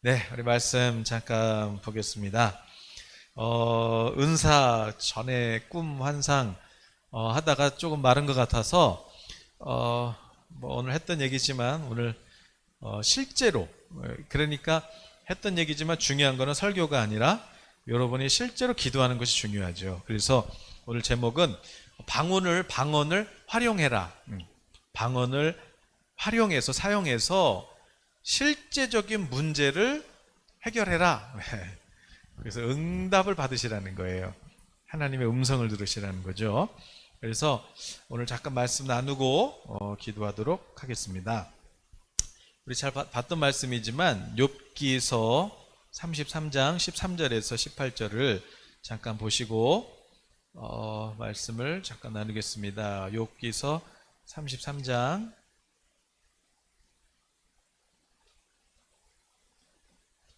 네, 우리 말씀 잠깐 보겠습니다. 은사 전에 꿈 환상 하다가 조금 마른 것 같아서 뭐 오늘 했던 얘기지만 오늘 실제로 그러니까 했던 얘기지만 중요한 거는 설교가 아니라 여러분이 실제로 기도하는 것이 중요하죠. 그래서 오늘 제목은 방언을 활용해라. 방언을 활용해서 사용해서 실제적인 문제를 해결해라. 그래서 응답을 받으시라는 거예요. 하나님의 음성을 들으시라는 거죠. 그래서 오늘 잠깐 말씀 나누고 기도하도록 하겠습니다. 우리 잘 봤던 말씀이지만 욥기서 33장 13절에서 18절을 잠깐 보시고 말씀을 잠깐 나누겠습니다. 욥기서 33장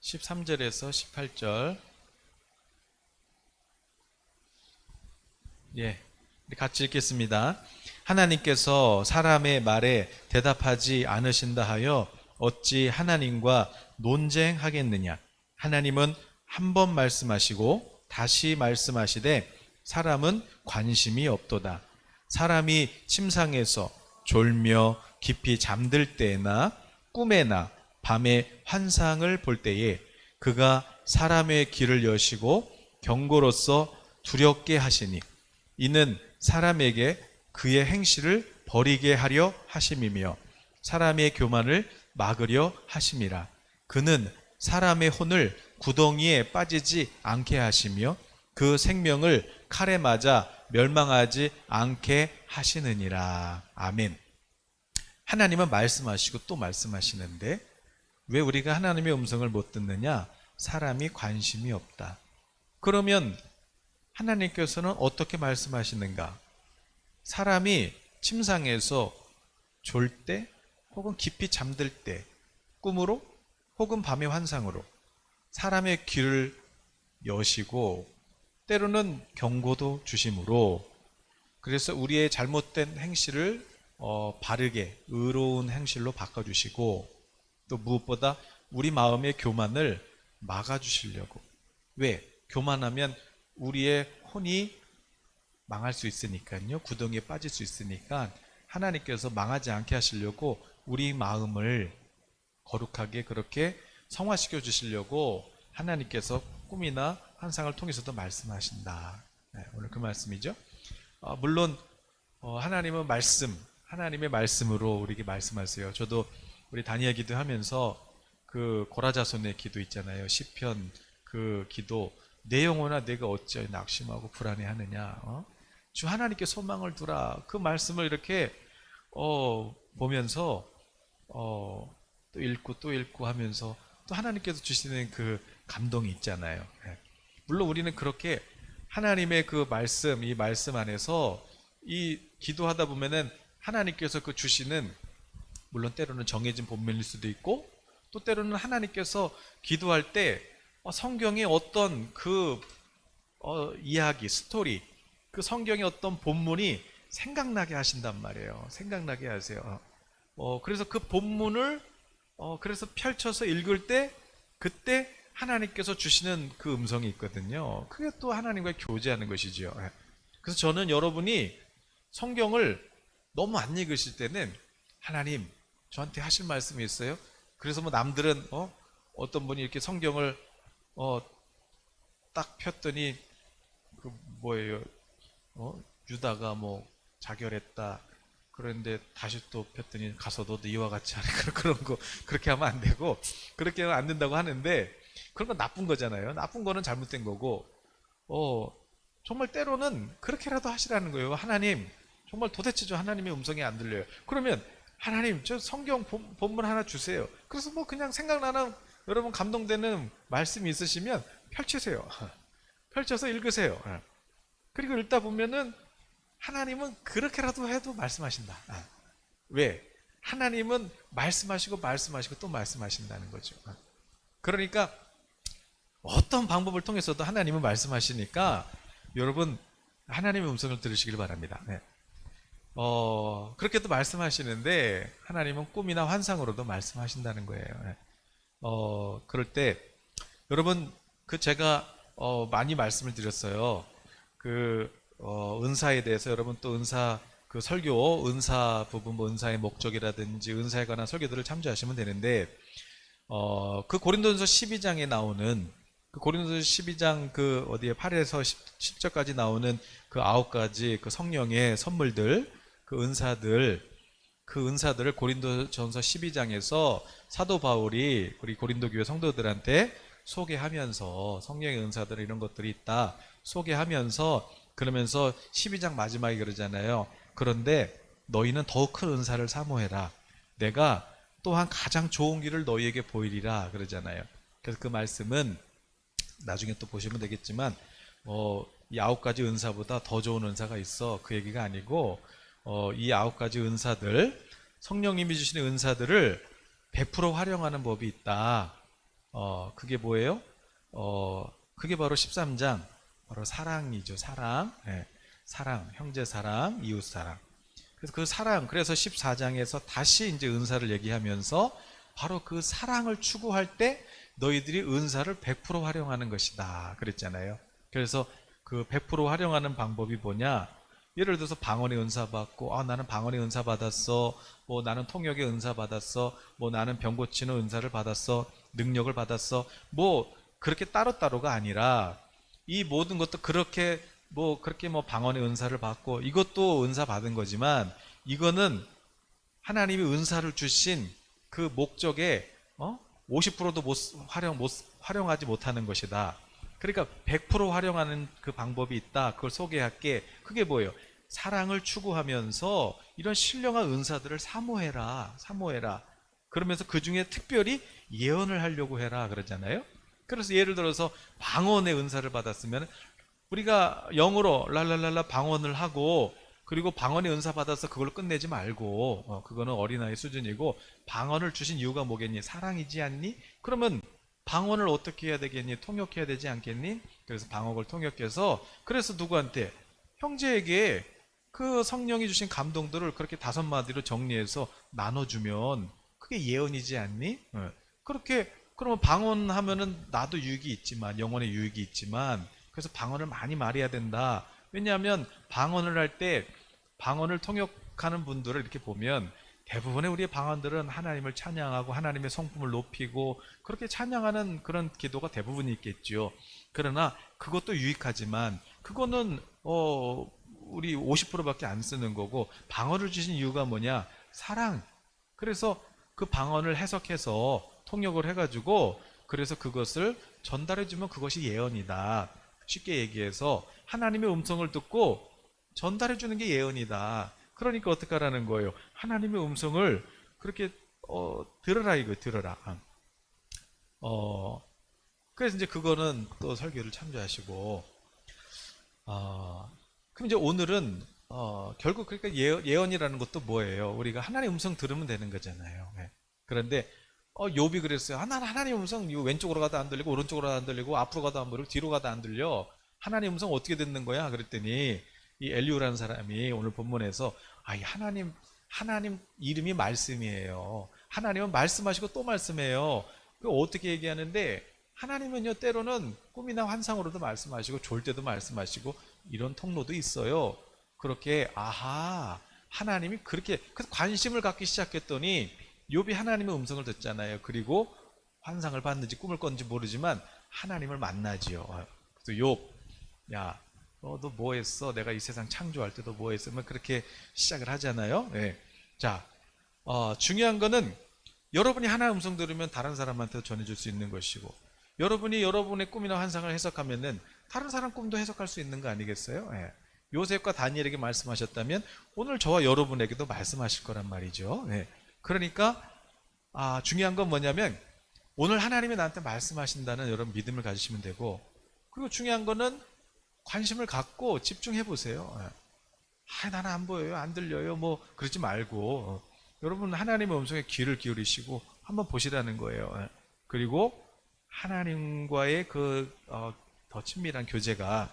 13절에서 18절. 예, 우리 같이 읽겠습니다. 하나님께서 사람의 말에 대답하지 않으신다 하여 어찌 하나님과 논쟁하겠느냐. 하나님은 한 번 말씀하시고 다시 말씀하시되 사람은 관심이 없도다. 사람이 침상에서 졸며 깊이 잠들 때나 꿈에나 밤에 환상을 볼 때에 그가 사람의 귀를 여시고 경고로서 두렵게 하시니 이는 사람에게 그의 행실을 버리게 하려 하심이며 사람의 교만을 막으려 하심이라. 그는 사람의 혼을 구덩이에 빠지지 않게 하시며 그 생명을 칼에 맞아 멸망하지 않게 하시느니라. 아멘. 하나님은 말씀하시고 또 말씀하시는데 왜 우리가 하나님의 음성을 못 듣느냐? 사람이 관심이 없다. 그러면 하나님께서는 어떻게 말씀하시는가? 사람이 침상에서 졸 때 혹은 깊이 잠들 때 꿈으로 혹은 밤의 환상으로 사람의 귀를 여시고 때로는 경고도 주심으로 그래서 우리의 잘못된 행실을 바르게 의로운 행실로 바꿔주시고 또 무엇보다 우리 마음의 교만을 막아주시려고. 왜? 교만하면 우리의 혼이 망할 수 있으니까요. 구덩이에 빠질 수 있으니까 하나님께서 망하지 않게 하시려고 우리 마음을 거룩하게 그렇게 성화시켜 주시려고 하나님께서 꿈이나 환상을 통해서도 말씀하신다. 네, 오늘 그 말씀이죠. 물론 하나님은 하나님의 말씀으로 우리에게 말씀하세요. 저도 우리 다니엘 기도하면서 그 고라자손의 기도 있잖아요. 시편 그 기도 내 영혼아 내가 어찌 낙심하고 불안해하느냐. 주 하나님께 소망을 두라. 그 말씀을 이렇게 보면서 또 읽고 하면서 또 하나님께서 주시는 그 감동이 있잖아요. 물론 우리는 그렇게 하나님의 그 말씀, 이 말씀 안에서 이 기도하다 보면은 하나님께서 그 주시는 물론 때로는 정해진 본문일 수도 있고 또 때로는 하나님께서 기도할 때 성경의 어떤 그 이야기, 스토리, 그 성경의 어떤 본문이 생각나게 하신단 말이에요. 생각나게 하세요. 그래서 그 본문을 그래서 펼쳐서 읽을 때 그때 하나님께서 주시는 그 음성이 있거든요. 그게 또 하나님과 교제하는 것이죠. 그래서 저는 여러분이 성경을 너무 안 읽으실 때는 하나님 저한테 하실 말씀이 있어요? 그래서 뭐 남들은 어떤 분이 이렇게 성경을 딱 폈더니 그 뭐예요? 유다가 뭐 자결했다. 그런데 다시 또 폈더니 가서 너도 이와 같이 하라. 그런 거 그렇게 하면 안 되고 그렇게 하면 안 된다고 하는데 그런 건 나쁜 거잖아요. 나쁜 거는 잘못된 거고 정말 때로는 그렇게라도 하시라는 거예요. 하나님 정말 도대체 저 하나님의 음성이 안 들려요. 그러면 하나님 저 성경 본문 하나 주세요. 그래서 뭐 그냥 생각나는 여러분 감동되는 말씀이 있으시면 펼치세요. 펼쳐서 읽으세요. 그리고 읽다 보면은 하나님은 그렇게라도 해도 말씀하신다. 왜? 하나님은 말씀하시고 또 말씀하신다는 거죠. 그러니까 어떤 방법을 통해서도 하나님은 말씀하시니까 여러분 하나님의 음성을 들으시길 바랍니다. 네. 그렇게도 말씀하시는데 하나님은 꿈이나 환상으로도 말씀하신다는 거예요. 그럴 때 여러분 그 제가 많이 말씀을 드렸어요. 은사에 대해서 여러분 또 은사 그 설교 은사 부분 뭐 은사의 목적이라든지 은사에 관한 설교들을 참조하시면 되는데 그 고린도전서 12장에 나오는 그 고린도전서 12장 그 어디에 8에서 10절까지 나오는 그 9가지 그 성령의 선물들 그 은사들을 고린도전서 12장에서 사도 바울이 우리 고린도 교회 성도들한테 소개하면서 성령의 은사들 이런 것들이 있다 소개하면서 그러면서 12장 마지막에 그러잖아요. 그런데 너희는 더욱 큰 은사를 사모해라. 내가 또한 가장 좋은 길을 너희에게 보이리라 그러잖아요. 그래서 그 말씀은 나중에 또 보시면 되겠지만 이 9가지 은사보다 더 좋은 은사가 있어 그 얘기가 아니고 이 9가지 은사들 성령님이 주시는 은사들을 100% 활용하는 법이 있다. 그게 뭐예요? 그게 바로 13장 바로 사랑이죠. 사랑. 네. 사랑, 형제 사랑, 이웃 사랑. 그래서 그 사랑, 그래서 14장에서 다시 이제 은사를 얘기하면서 바로 그 사랑을 추구할 때 너희들이 은사를 100% 활용하는 것이다. 그랬잖아요. 그래서 그 100% 활용하는 방법이 뭐냐? 예를 들어서 방언의 은사 받고, 나는 방언의 은사 받았어. 뭐 나는 통역의 은사 받았어. 뭐 나는 병 고치는 은사를 받았어. 능력을 받았어. 뭐 그렇게 따로따로가 아니라 이 모든 것도 그렇게 뭐 방언의 은사를 받고 이것도 은사 받은 거지만 이거는 하나님이 은사를 주신 그 목적에 50%도 활용하지 못하는 것이다. 그러니까 100% 활용하는 그 방법이 있다. 그걸 소개할게. 그게 뭐예요? 사랑을 추구하면서 이런 신령한 은사들을 사모해라. 그러면서 그 중에 특별히 예언을 하려고 해라 그러잖아요. 그래서 예를 들어서 방언의 은사를 받았으면 우리가 영어로 랄랄랄라 방언을 하고 그리고 방언의 은사 받아서 그걸로 끝내지 말고 그거는 어린아이 수준이고 방언을 주신 이유가 뭐겠니? 사랑이지 않니? 그러면 방언을 어떻게 해야 되겠니? 통역해야 되지 않겠니? 그래서 방언을 통역해서 그래서 누구한테? 형제에게 그 성령이 주신 감동들을 그렇게 5마디로 정리해서 나눠주면 그게 예언이지 않니? 그렇게 그러면 방언하면은 나도 유익이 있지만 영혼의 유익이 있지만 그래서 방언을 많이 말해야 된다. 왜냐하면 방언을 할 때 방언을 통역하는 분들을 이렇게 보면 대부분의 우리의 방언들은 하나님을 찬양하고 하나님의 성품을 높이고 그렇게 찬양하는 그런 기도가 대부분이 있겠죠. 그러나 그것도 유익하지만 그거는 우리 50%밖에 안 쓰는 거고 방언을 주신 이유가 뭐냐? 사랑. 그래서 그 방언을 해석해서 통역을 해가지고 그래서 그것을 전달해주면 그것이 예언이다. 쉽게 얘기해서 하나님의 음성을 듣고 전달해주는 게 예언이다. 그러니까 어떻게 하라는 거예요? 하나님의 음성을 그렇게 들어라 이거 들어라. 그래서 이제 그거는 또 설교를 참조하시고 그럼 이제 오늘은 결국 그러니까 예언이라는 것도 뭐예요? 우리가 하나님의 음성 들으면 되는 거잖아요. 네. 그런데 욥이 그랬어요. 나는 하나님 음성 왼쪽으로 가도 안 들리고 오른쪽으로 가도 안 들리고 앞으로 가도 안 들리고 뒤로 가도 안 들려. 하나님 음성 어떻게 듣는 거야? 그랬더니 이 엘리우라는 사람이 오늘 본문에서 이 하나님 이름이 말씀이에요. 하나님은 말씀하시고 또 말씀해요. 그 어떻게 얘기하는데 하나님은요 때로는 꿈이나 환상으로도 말씀하시고 졸 때도 말씀하시고 이런 통로도 있어요. 그렇게 하나님이 그렇게 그래서 관심을 갖기 시작했더니 욥이 하나님의 음성을 듣잖아요. 그리고 환상을 봤는지 꿈을 꿨는지 모르지만 하나님을 만나지요. 그래서 욥, 야, 너 뭐 했어? 내가 이 세상 창조할 때도 뭐 했어? 그렇게 시작을 하잖아요. 네. 자, 중요한 거는 여러분이 하나의 음성 들으면 다른 사람한테도 전해줄 수 있는 것이고 여러분이 여러분의 꿈이나 환상을 해석하면은 다른 사람 꿈도 해석할 수 있는 거 아니겠어요? 네. 요셉과 다니엘에게 말씀하셨다면 오늘 저와 여러분에게도 말씀하실 거란 말이죠. 네. 그러니까 중요한 건 뭐냐면 오늘 하나님이 나한테 말씀하신다는 여러분 믿음을 가지시면 되고 그리고 중요한 거는 관심을 갖고 집중해 보세요. 나는 안 보여요, 안 들려요, 뭐 그러지 말고 여러분 하나님의 음성에 귀를 기울이시고 한번 보시라는 거예요. 그리고 하나님과의 더 친밀한 교제가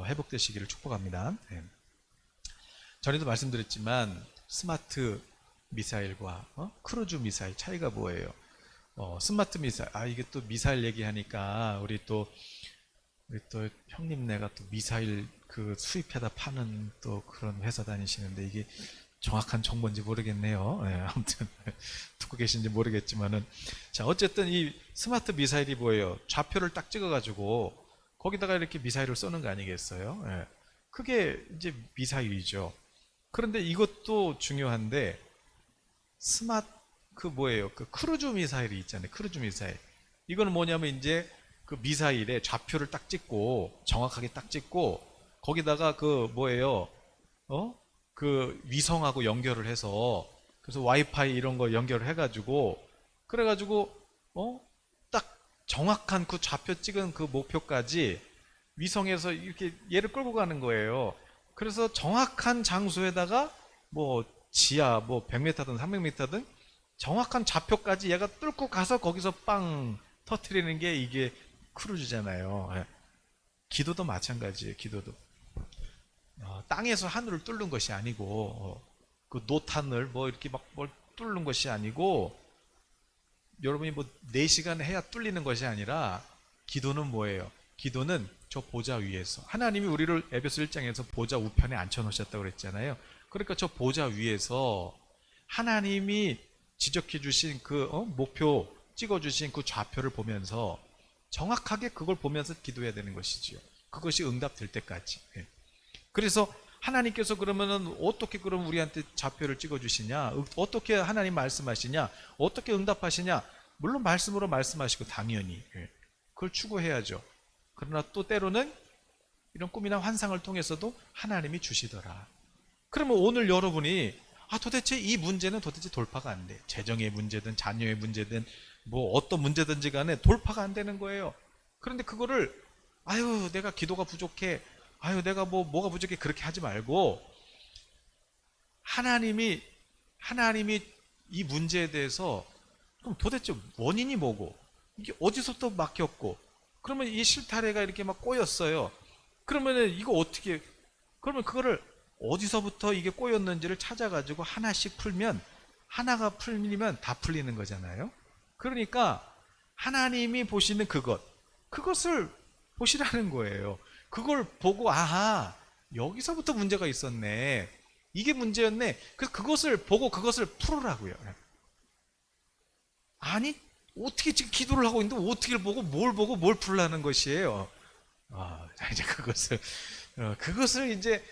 회복되시기를 축복합니다. 전에도 말씀드렸지만 스마트 미사일과 크루즈 미사일 차이가 뭐예요? 스마트 미사일. 이게 또 미사일 얘기하니까 우리 또 형님네가 또 미사일 그 수입해다 파는 또 그런 회사 다니시는데 이게 정확한 정보인지 모르겠네요. 예, 아무튼 듣고 계신지 모르겠지만은 자 어쨌든 이 스마트 미사일이 뭐예요? 좌표를 딱 찍어가지고 거기다가 이렇게 미사일을 쏘는 거 아니겠어요? 예, 그게 이제 미사일이죠. 그런데 이것도 중요한데 스마트 그 뭐예요? 그 크루즈 미사일이 있잖아요. 크루즈 미사일. 이거는 뭐냐면 이제 그 미사일에 좌표를 딱 찍고 정확하게 딱 찍고 거기다가 그 뭐예요? 그 위성하고 연결을 해서 그래서 와이파이 이런 거 연결을 해가지고 그래가지고 딱 정확한 그 좌표 찍은 그 목표까지 위성에서 이렇게 얘를 끌고 가는 거예요. 그래서 정확한 장소에다가 뭐 지하 뭐 100m든 300m든 정확한 좌표까지 얘가 뚫고 가서 거기서 빵 터트리는 게 이게 크루즈잖아요. 예. 기도도 마찬가지예요. 기도도 땅에서 하늘을 뚫는 것이 아니고 그 노탄을 뭐 이렇게 막 뭘 뚫는 것이 아니고 여러분이 뭐 4시간 해야 뚫리는 것이 아니라 기도는 뭐예요? 기도는 저 보좌 위에서 하나님이 우리를 에베소 1장에서 보좌 우편에 앉혀놓으셨다고 그랬잖아요. 그러니까 저 보좌 위에서 하나님이 지적해 주신 그 목표 찍어주신 그 좌표를 보면서 정확하게 그걸 보면서 기도해야 되는 것이지요. 그것이 응답될 때까지. 그래서 하나님께서 그러면은 어떻게 그럼 우리한테 좌표를 찍어주시냐? 어떻게 하나님 말씀하시냐? 어떻게 응답하시냐? 물론 말씀으로 말씀하시고 당연히 그걸 추구해야죠. 그러나 또 때로는 이런 꿈이나 환상을 통해서도 하나님이 주시더라. 그러면 오늘 여러분이 도대체 이 문제는 도대체 돌파가 안 돼. 재정의 문제든 자녀의 문제든 뭐 어떤 문제든지 간에 돌파가 안 되는 거예요. 그런데 그거를 내가 기도가 부족해. 내가 뭐가 부족해. 그렇게 하지 말고 하나님이 이 문제에 대해서 그럼 도대체 원인이 뭐고 이게 어디서부터 막혔고 그러면 이 실타래가 이렇게 막 꼬였어요. 그러면 이거 어떻게 그러면 그거를 어디서부터 이게 꼬였는지를 찾아가지고 하나씩 풀면 하나가 풀리면 다 풀리는 거잖아요. 그러니까 하나님이 보시는 그것을 보시라는 거예요. 그걸 보고 여기서부터 문제가 있었네. 이게 문제였네. 그래서 그것을 보고 그것을 풀으라고요. 아니 어떻게 지금 기도를 하고 있는데 어떻게 보고 뭘 풀라는 것이에요. 이제 그것을 이제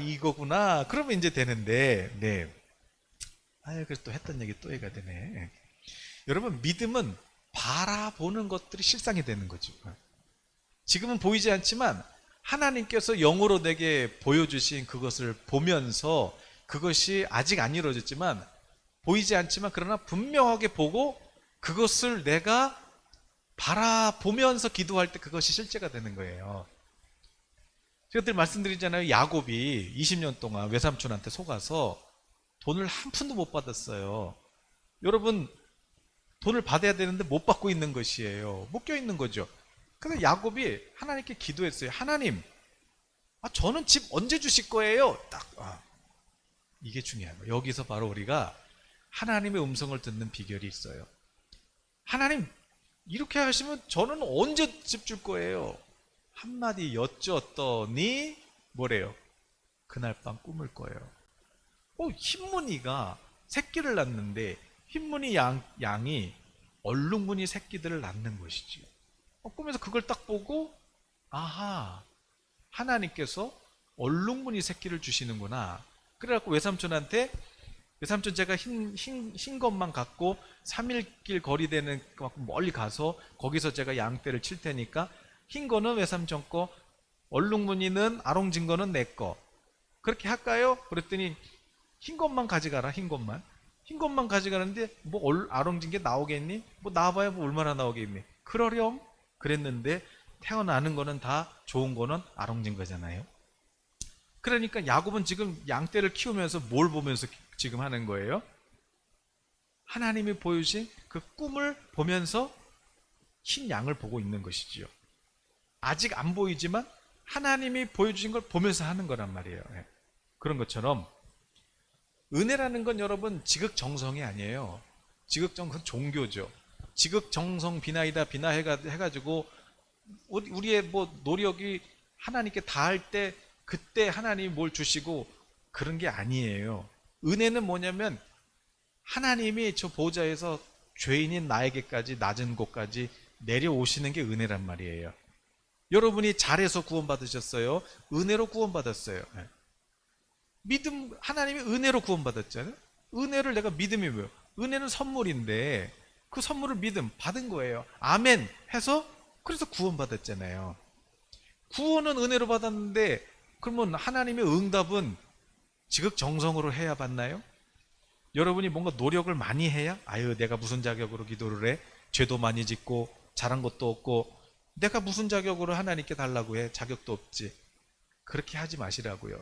이거구나. 그러면 이제 되는데 네. 그래서 또 했던 얘기 또 해가 되네. 여러분 믿음은 바라보는 것들이 실상이 되는 거죠. 지금은 보이지 않지만 하나님께서 영으로 내게 보여주신 그것을 보면서 그것이 아직 안 이루어졌지만 보이지 않지만 그러나 분명하게 보고 그것을 내가 바라보면서 기도할 때 그것이 실제가 되는 거예요. 제가 늘 말씀드리잖아요. 야곱이 20년 동안 외삼촌한테 속아서 돈을 한 푼도 못 받았어요. 여러분 돈을 받아야 되는데 못 받고 있는 것이에요. 묶여 있는 거죠. 그래서 야곱이 하나님께 기도했어요. 하나님, 저는 집 언제 주실 거예요? 이게 중요한 거예요. 여기서 바로 우리가 하나님의 음성을 듣는 비결이 있어요. 하나님, 이렇게 하시면 저는 언제 집 줄 거예요? 한마디 여쭈었더니 뭐래요? 그날 밤 꿈을 꿔요. 흰무늬가 새끼를 낳는데 흰무늬 양이 얼룩무늬 새끼들을 낳는 것이지요. 꿈에서 그걸 딱 보고 하나님께서 얼룩무늬 새끼를 주시는구나. 그래갖고 외삼촌한테 외삼촌 제가 흰 것만 갖고 3일길 거리 되는 멀리 가서 거기서 제가 양떼를 칠 테니까 흰 거는 외삼촌 거, 얼룩무늬는 아롱진 거는 내 거. 그렇게 할까요? 그랬더니 흰 것만 가져가라. 흰 것만 가져가는데 아롱진 게 나오겠니? 나와봐야 얼마나 나오겠니? 그러렴 그랬는데 태어나는 거는 다 좋은 거는 아롱진 거잖아요. 그러니까 야곱은 지금 양떼를 키우면서 뭘 보면서 지금 하는 거예요? 하나님이 보여주신 그 꿈을 보면서 흰 양을 보고 있는 것이지요. 아직 안 보이지만 하나님이 보여주신 걸 보면서 하는 거란 말이에요. 그런 것처럼 은혜라는 건 여러분 지극정성이 아니에요. 지극정성 종교죠. 지극정성 비나이다 비나 해가지고 우리의 뭐 노력이 하나님께 닿을 때 그때 하나님이 뭘 주시고 그런 게 아니에요. 은혜는 뭐냐면 하나님이 저 보좌에서 죄인인 나에게까지 낮은 곳까지 내려오시는 게 은혜란 말이에요. 여러분이 잘해서 구원받으셨어요? 은혜로 구원받았어요. 믿음, 하나님이 은혜로 구원받았잖아요. 은혜를 내가 믿음이 뭐예요? 은혜는 선물인데 그 선물을 믿음 받은 거예요. 아멘 해서 그래서 구원받았잖아요. 구원은 은혜로 받았는데 그러면 하나님의 응답은 지극정성으로 해야 받나요? 여러분이 뭔가 노력을 많이 해야 아유 내가 무슨 자격으로 기도를 해? 죄도 많이 짓고 잘한 것도 없고 내가 무슨 자격으로 하나님께 달라고 해? 자격도 없지. 그렇게 하지 마시라고요.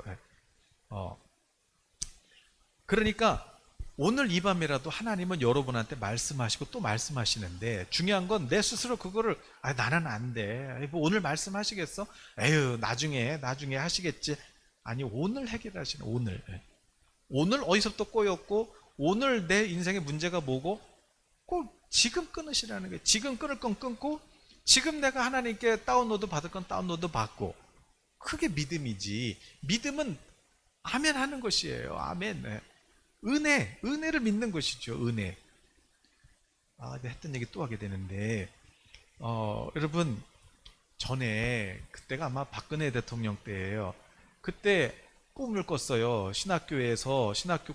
그러니까 오늘 이 밤이라도 하나님은 여러분한테 말씀하시고 또 말씀하시는데 중요한 건 내 스스로 그거를 나는 안 돼. 뭐 오늘 말씀하시겠어? 에휴 나중에 하시겠지. 아니 오늘 해결하시는 오늘 어디서부터 꼬였고 오늘 내 인생의 문제가 뭐고 꼭 지금 끊으시라는 거예요. 지금 끊을 건 끊고 지금 내가 하나님께 다운로드 받을 건 다운로드 받고 그게 믿음이지. 믿음은 아멘 하는 것이에요. 아멘. 은혜를 믿는 것이죠. 은혜. 했던 얘기 또 하게 되는데 여러분 전에 그때가 아마 박근혜 대통령 때예요. 그때 꿈을 꿨어요.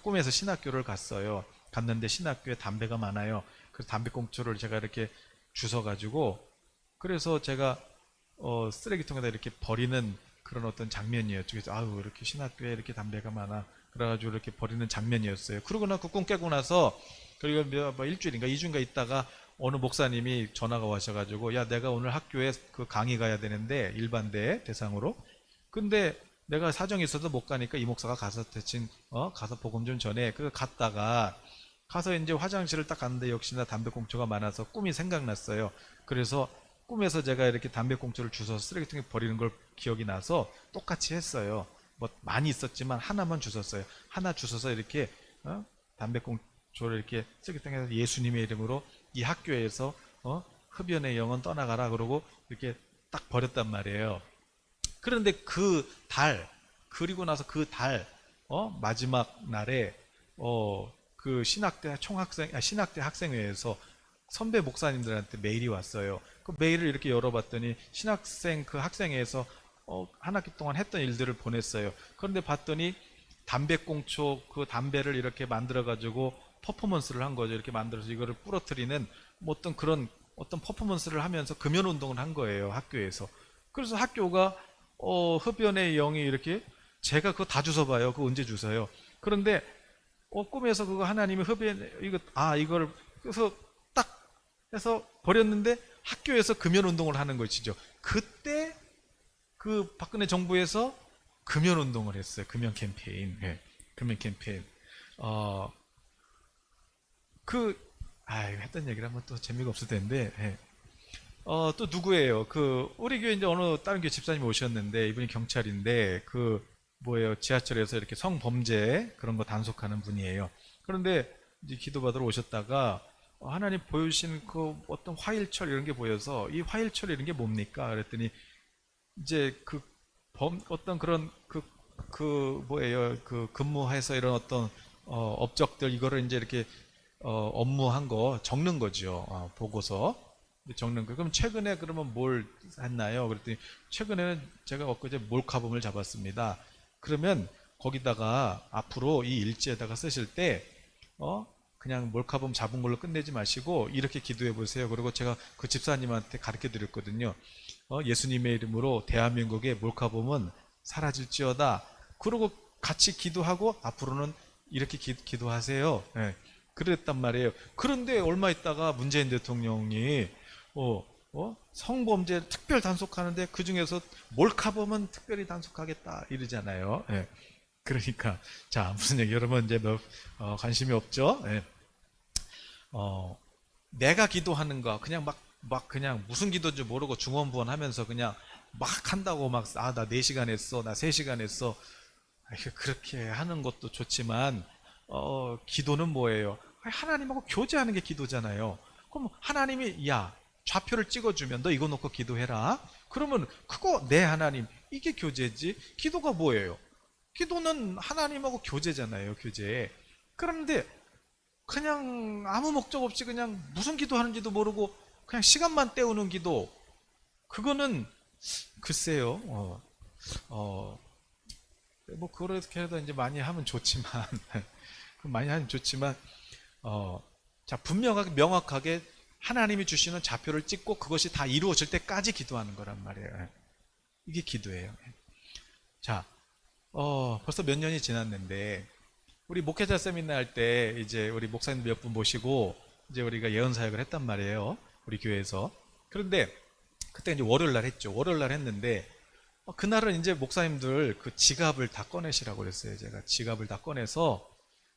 꿈에서 신학교를 갔어요. 갔는데 신학교에 담배가 많아요. 그래서 담배꽁초를 제가 이렇게 주워가지고 그래서 제가 쓰레기통에다 이렇게 버리는 그런 어떤 장면이었죠. 그래서 아유 이렇게 신학교에 이렇게 담배가 많아. 그래가지고 이렇게 버리는 장면이었어요. 그러고 나서 꿈 깨고 나서 그리고 뭐 일주일인가 2주인가 있다가 어느 목사님이 전화가 와셔가지고 야 내가 오늘 학교에 그 강의 가야 되는데 일반대 대상으로 근데 내가 사정이 있어서 못 가니까 이 목사가 가서 대신 가서 복음 좀 전해. 그래서 갔다가 가서 이제 화장실을 딱 갔는데 역시나 담배꽁초가 많아서 꿈이 생각났어요. 그래서 꿈에서 제가 이렇게 담배꽁초를 주워서 쓰레기통에 버리는 걸 기억이 나서 똑같이 했어요. 뭐 많이 있었지만 하나만 주웠어요. 하나 주워서 이렇게 담배꽁초를 이렇게 쓰레기통에 예수님의 이름으로 이 학교에서 흡연의 영혼 떠나가라 그러고 이렇게 딱 버렸단 말이에요. 그런데 그리고 나서 마지막 날에 그 신학대 학생회에서 선배 목사님들한테 메일이 왔어요. 그 메일을 이렇게 열어봤더니 그 학생회에서 한 학기 동안 했던 일들을 보냈어요. 그런데 봤더니 담배꽁초 그 담배를 이렇게 만들어가지고 퍼포먼스를 한 거죠. 이렇게 만들어서 이거를 부러뜨리는 뭐 어떤 퍼포먼스를 하면서 금연운동을 한 거예요. 학교에서. 그래서 학교가 흡연의 영이 이렇게 제가 그거 다 주워봐요. 그거 언제 주워요? 그런데 꿈에서 그거 하나님이 이걸 그래서 딱 해서 버렸는데 학교에서 금연운동을 하는 것이죠. 그때 그 박근혜 정부에서 금연운동을 했어요. 금연 캠페인. 금연 캠페인. 했던 얘기를 하면 또 재미가 없을 텐데. 또 누구예요? 우리 교회 이제 어느 다른 교회 집사님이 오셨는데, 이분이 경찰인데, 지하철에서 이렇게 성범죄 그런 거 단속하는 분이에요. 그런데 이제 기도받으러 오셨다가, 하나님 보여주신 그 어떤 화일철 이런 게 보여서, 이 화일철 이런 게 뭡니까? 그랬더니, 이제 어떤 그런 근무해서 이런 어떤, 업적들, 이거를 이제 이렇게, 업무한 거 적는 거죠. 보고서. 적는 거. 그럼 최근에 그러면 뭘 했나요? 그랬더니 최근에는 제가 엊그제 몰카범을 잡았습니다. 그러면 거기다가 앞으로 이 일지에다가 쓰실 때 그냥 몰카범 잡은 걸로 끝내지 마시고 이렇게 기도해 보세요. 그리고 제가 그 집사님한테 가르쳐 드렸거든요. 예수님의 이름으로 대한민국의 몰카범은 사라질지어다. 그리고 같이 기도하고 앞으로는 이렇게 기도하세요. 네. 그랬단 말이에요. 그런데 얼마 있다가 문재인 대통령이 성범죄 특별 단속하는데 그 중에서 몰카범은 특별히 단속하겠다 이러잖아요. 예. 그러니까 자 무슨 얘기 여러분 이제 관심이 없죠. 예. 내가 기도하는 거 그냥 막 그냥 무슨 기도인지 모르고 중원부원하면서 그냥 막 한다고 나 4시간 했어, 나 3시간 했어. 그렇게 하는 것도 좋지만 기도는 뭐예요? 하나님하고 교제하는 게 기도잖아요. 그럼 하나님이 야 좌표를 찍어주면 너 이거 놓고 기도해라. 그러면 그거 내 하나님 이게 교제지. 기도가 뭐예요? 기도는 하나님하고 교제잖아요. 교제. 그런데 그냥 아무 목적 없이 그냥 무슨 기도하는지도 모르고 그냥 시간만 때우는 기도. 그거는 글쎄요. 뭐 그렇게 해도 이제 많이 하면 좋지만 많이 하면 좋지만 자 분명하게 명확하게 하나님이 주시는 좌표를 찍고 그것이 다 이루어질 때까지 기도하는 거란 말이에요. 이게 기도예요. 자, 벌써 몇 년이 지났는데 우리 목회자 세미나 할 때 이제 우리 목사님 몇 분 모시고 이제 우리가 예언 사역을 했단 말이에요. 우리 교회에서. 그런데 그때 이제 월요일 날 했죠. 월요일 날 했는데 그날은 이제 목사님들 그 지갑을 다 꺼내시라고 그랬어요. 제가 지갑을 다 꺼내서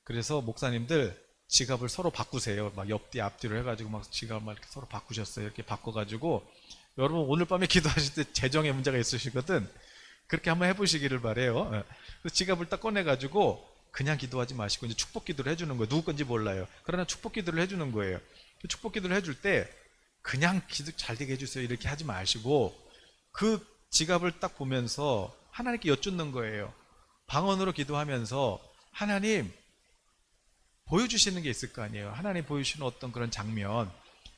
그래서 목사님들 지갑을 서로 바꾸세요. 막 옆뒤 앞뒤로 해가지고 막 지갑을 막 이렇게 서로 바꾸셨어요. 이렇게 바꿔가지고 여러분 오늘 밤에 기도하실 때 재정에 문제가 있으시거든. 그렇게 한번 해보시기를 바래요. 그래서 지갑을 딱 꺼내가지고 그냥 기도하지 마시고 이제 축복 기도를 해주는 거예요. 누구 건지 몰라요. 그러나 축복 기도를 해주는 거예요. 축복 기도를 해줄 때 그냥 기도 잘 되게 해주세요 이렇게 하지 마시고 그 지갑을 딱 보면서 하나님께 여쭙는 거예요. 방언으로 기도하면서 하나님 보여주시는 게 있을 거 아니에요. 하나님 보여주시는 어떤 그런 장면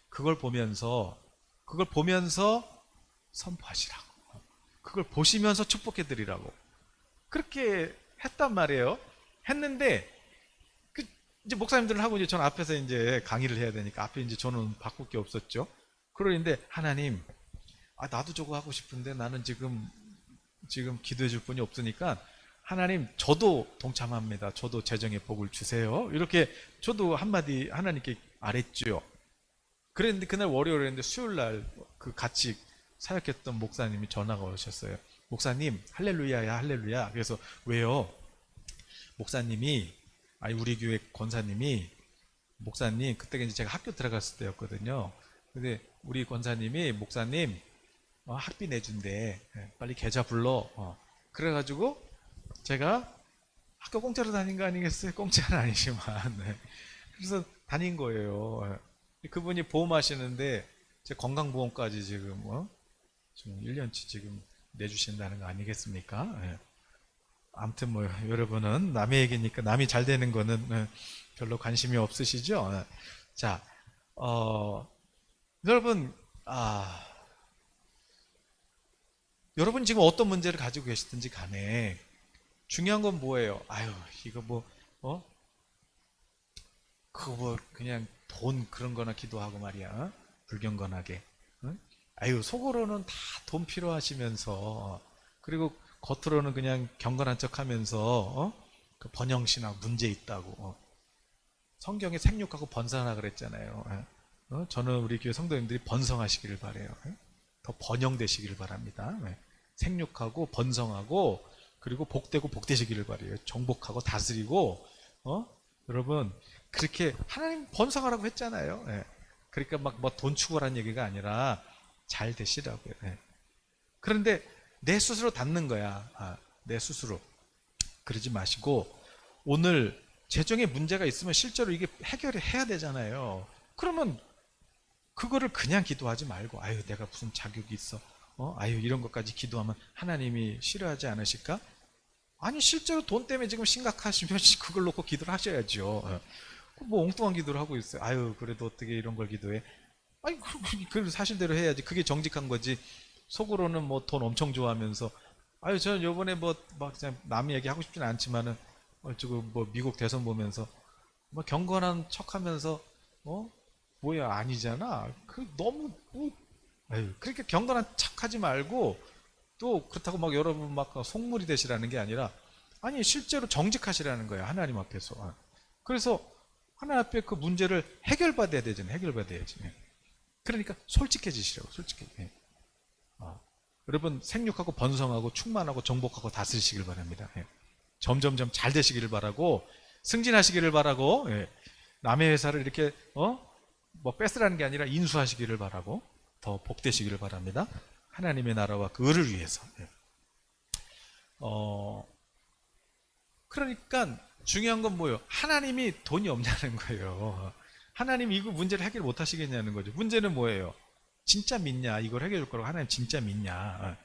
그걸 보면서 선포하시라고. 그걸 보시면서 축복해 드리라고. 그렇게 했단 말이에요. 했는데 이제 목사님들은 하고 이제 저는 앞에서 이제 강의를 해야 되니까 앞에 이제 저는 바꿀 게 없었죠. 그러는데 하나님, 나도 저거 하고 싶은데 나는 지금 기도해 줄 분이 없으니까 하나님 저도 동참합니다. 저도 재정의 복을 주세요. 이렇게 저도 한마디 하나님께 말했죠. 그랬는데 그날 월요일인데 수요일 날 그 같이 사역했던 목사님이 전화가 오셨어요. 목사님 할렐루야야 할렐루야. 그래서 왜요? 목사님이 우리 교회 권사님이 목사님 그때 이제 제가 학교 들어갔을 때였거든요. 근데 우리 권사님이 목사님 학비 내준대. 빨리 계좌 불러. 그래가지고 제가 학교 공짜로 다닌 거 아니겠어요? 공짜는 아니지만 네. 그래서 다닌 거예요. 그분이 보험하시는데 제 건강보험까지 지금 1년치 지금 내주신다는 거 아니겠습니까? 네. 아무튼 뭐 여러분은 남의 얘기니까 남이 잘 되는 거는 별로 관심이 없으시죠? 자, 여러분 여러분 지금 어떤 문제를 가지고 계시든지 간에 중요한 건 뭐예요? 이거 그거 그냥 돈 그런 거나 기도하고 말이야. 불경건하게. 응? 속으로는 다 돈 필요하시면서 그리고 겉으로는 그냥 경건한 척 하면서 그 번영신학 문제 있다고. 성경에 생육하고 번성하라 그랬잖아요. 저는 우리 교회 성도님들이 번성하시기를 바래요. 더 번영되시기를 바랍니다. 생육하고 번성하고 그리고 복되고 복되시기를 바래요. 정복하고 다스리고 여러분 그렇게 하나님 번성하라고 했잖아요. 그러니까 막 뭐 돈 추구라는 얘기가 아니라 잘 되시라고요. 그런데 내 스스로 닫는 거야. 내 스스로. 그러지 마시고 오늘 재정에 문제가 있으면 실제로 이게 해결을 해야 되잖아요. 그러면 그거를 그냥 기도하지 말고 내가 무슨 자격이 있어. 이런 것까지 기도하면 하나님이 싫어하지 않으실까? 아니 실제로 돈 때문에 지금 심각하시면 그걸 놓고 기도를 하셔야죠. 뭐 엉뚱한 기도를 하고 있어요. 그래도 어떻게 이런 걸 기도해? 그 사실대로 해야지. 그게 정직한 거지. 속으로는 뭐 돈 엄청 좋아하면서 저는 요번에 막 그냥 남 얘기 하고 싶지는 않지만은 지금 뭐 미국 대선 보면서 뭐 경건한 척하면서 뭐야 아니잖아. 그 너무 그렇게 경건한 척하지 말고 또 그렇다고 막 여러분 막 속물이 되시라는 게 아니라 실제로 정직하시라는 거예요. 하나님 앞에서. 그래서 하나님 앞에 그 문제를 해결받아야 되잖아요. 해결받아야지. 그러니까 솔직해지시라고. 솔직해. 여러분 생육하고 번성하고 충만하고 정복하고 다스리시길 바랍니다. 점점점 잘 되시기를 바라고 승진하시기를 바라고 남의 회사를 이렇게 뭐 뺏으라는 게 아니라 인수하시기를 바라고 더 복되시기를 바랍니다. 하나님의 나라와 그 의를 위해서. 그러니까 중요한 건 뭐예요? 하나님이 돈이 없냐는 거예요. 하나님이 이거 문제를 해결 못 하시겠냐는 거죠. 문제는 뭐예요? 진짜 믿냐? 이걸 해결할 거라고 하나님 진짜 믿냐?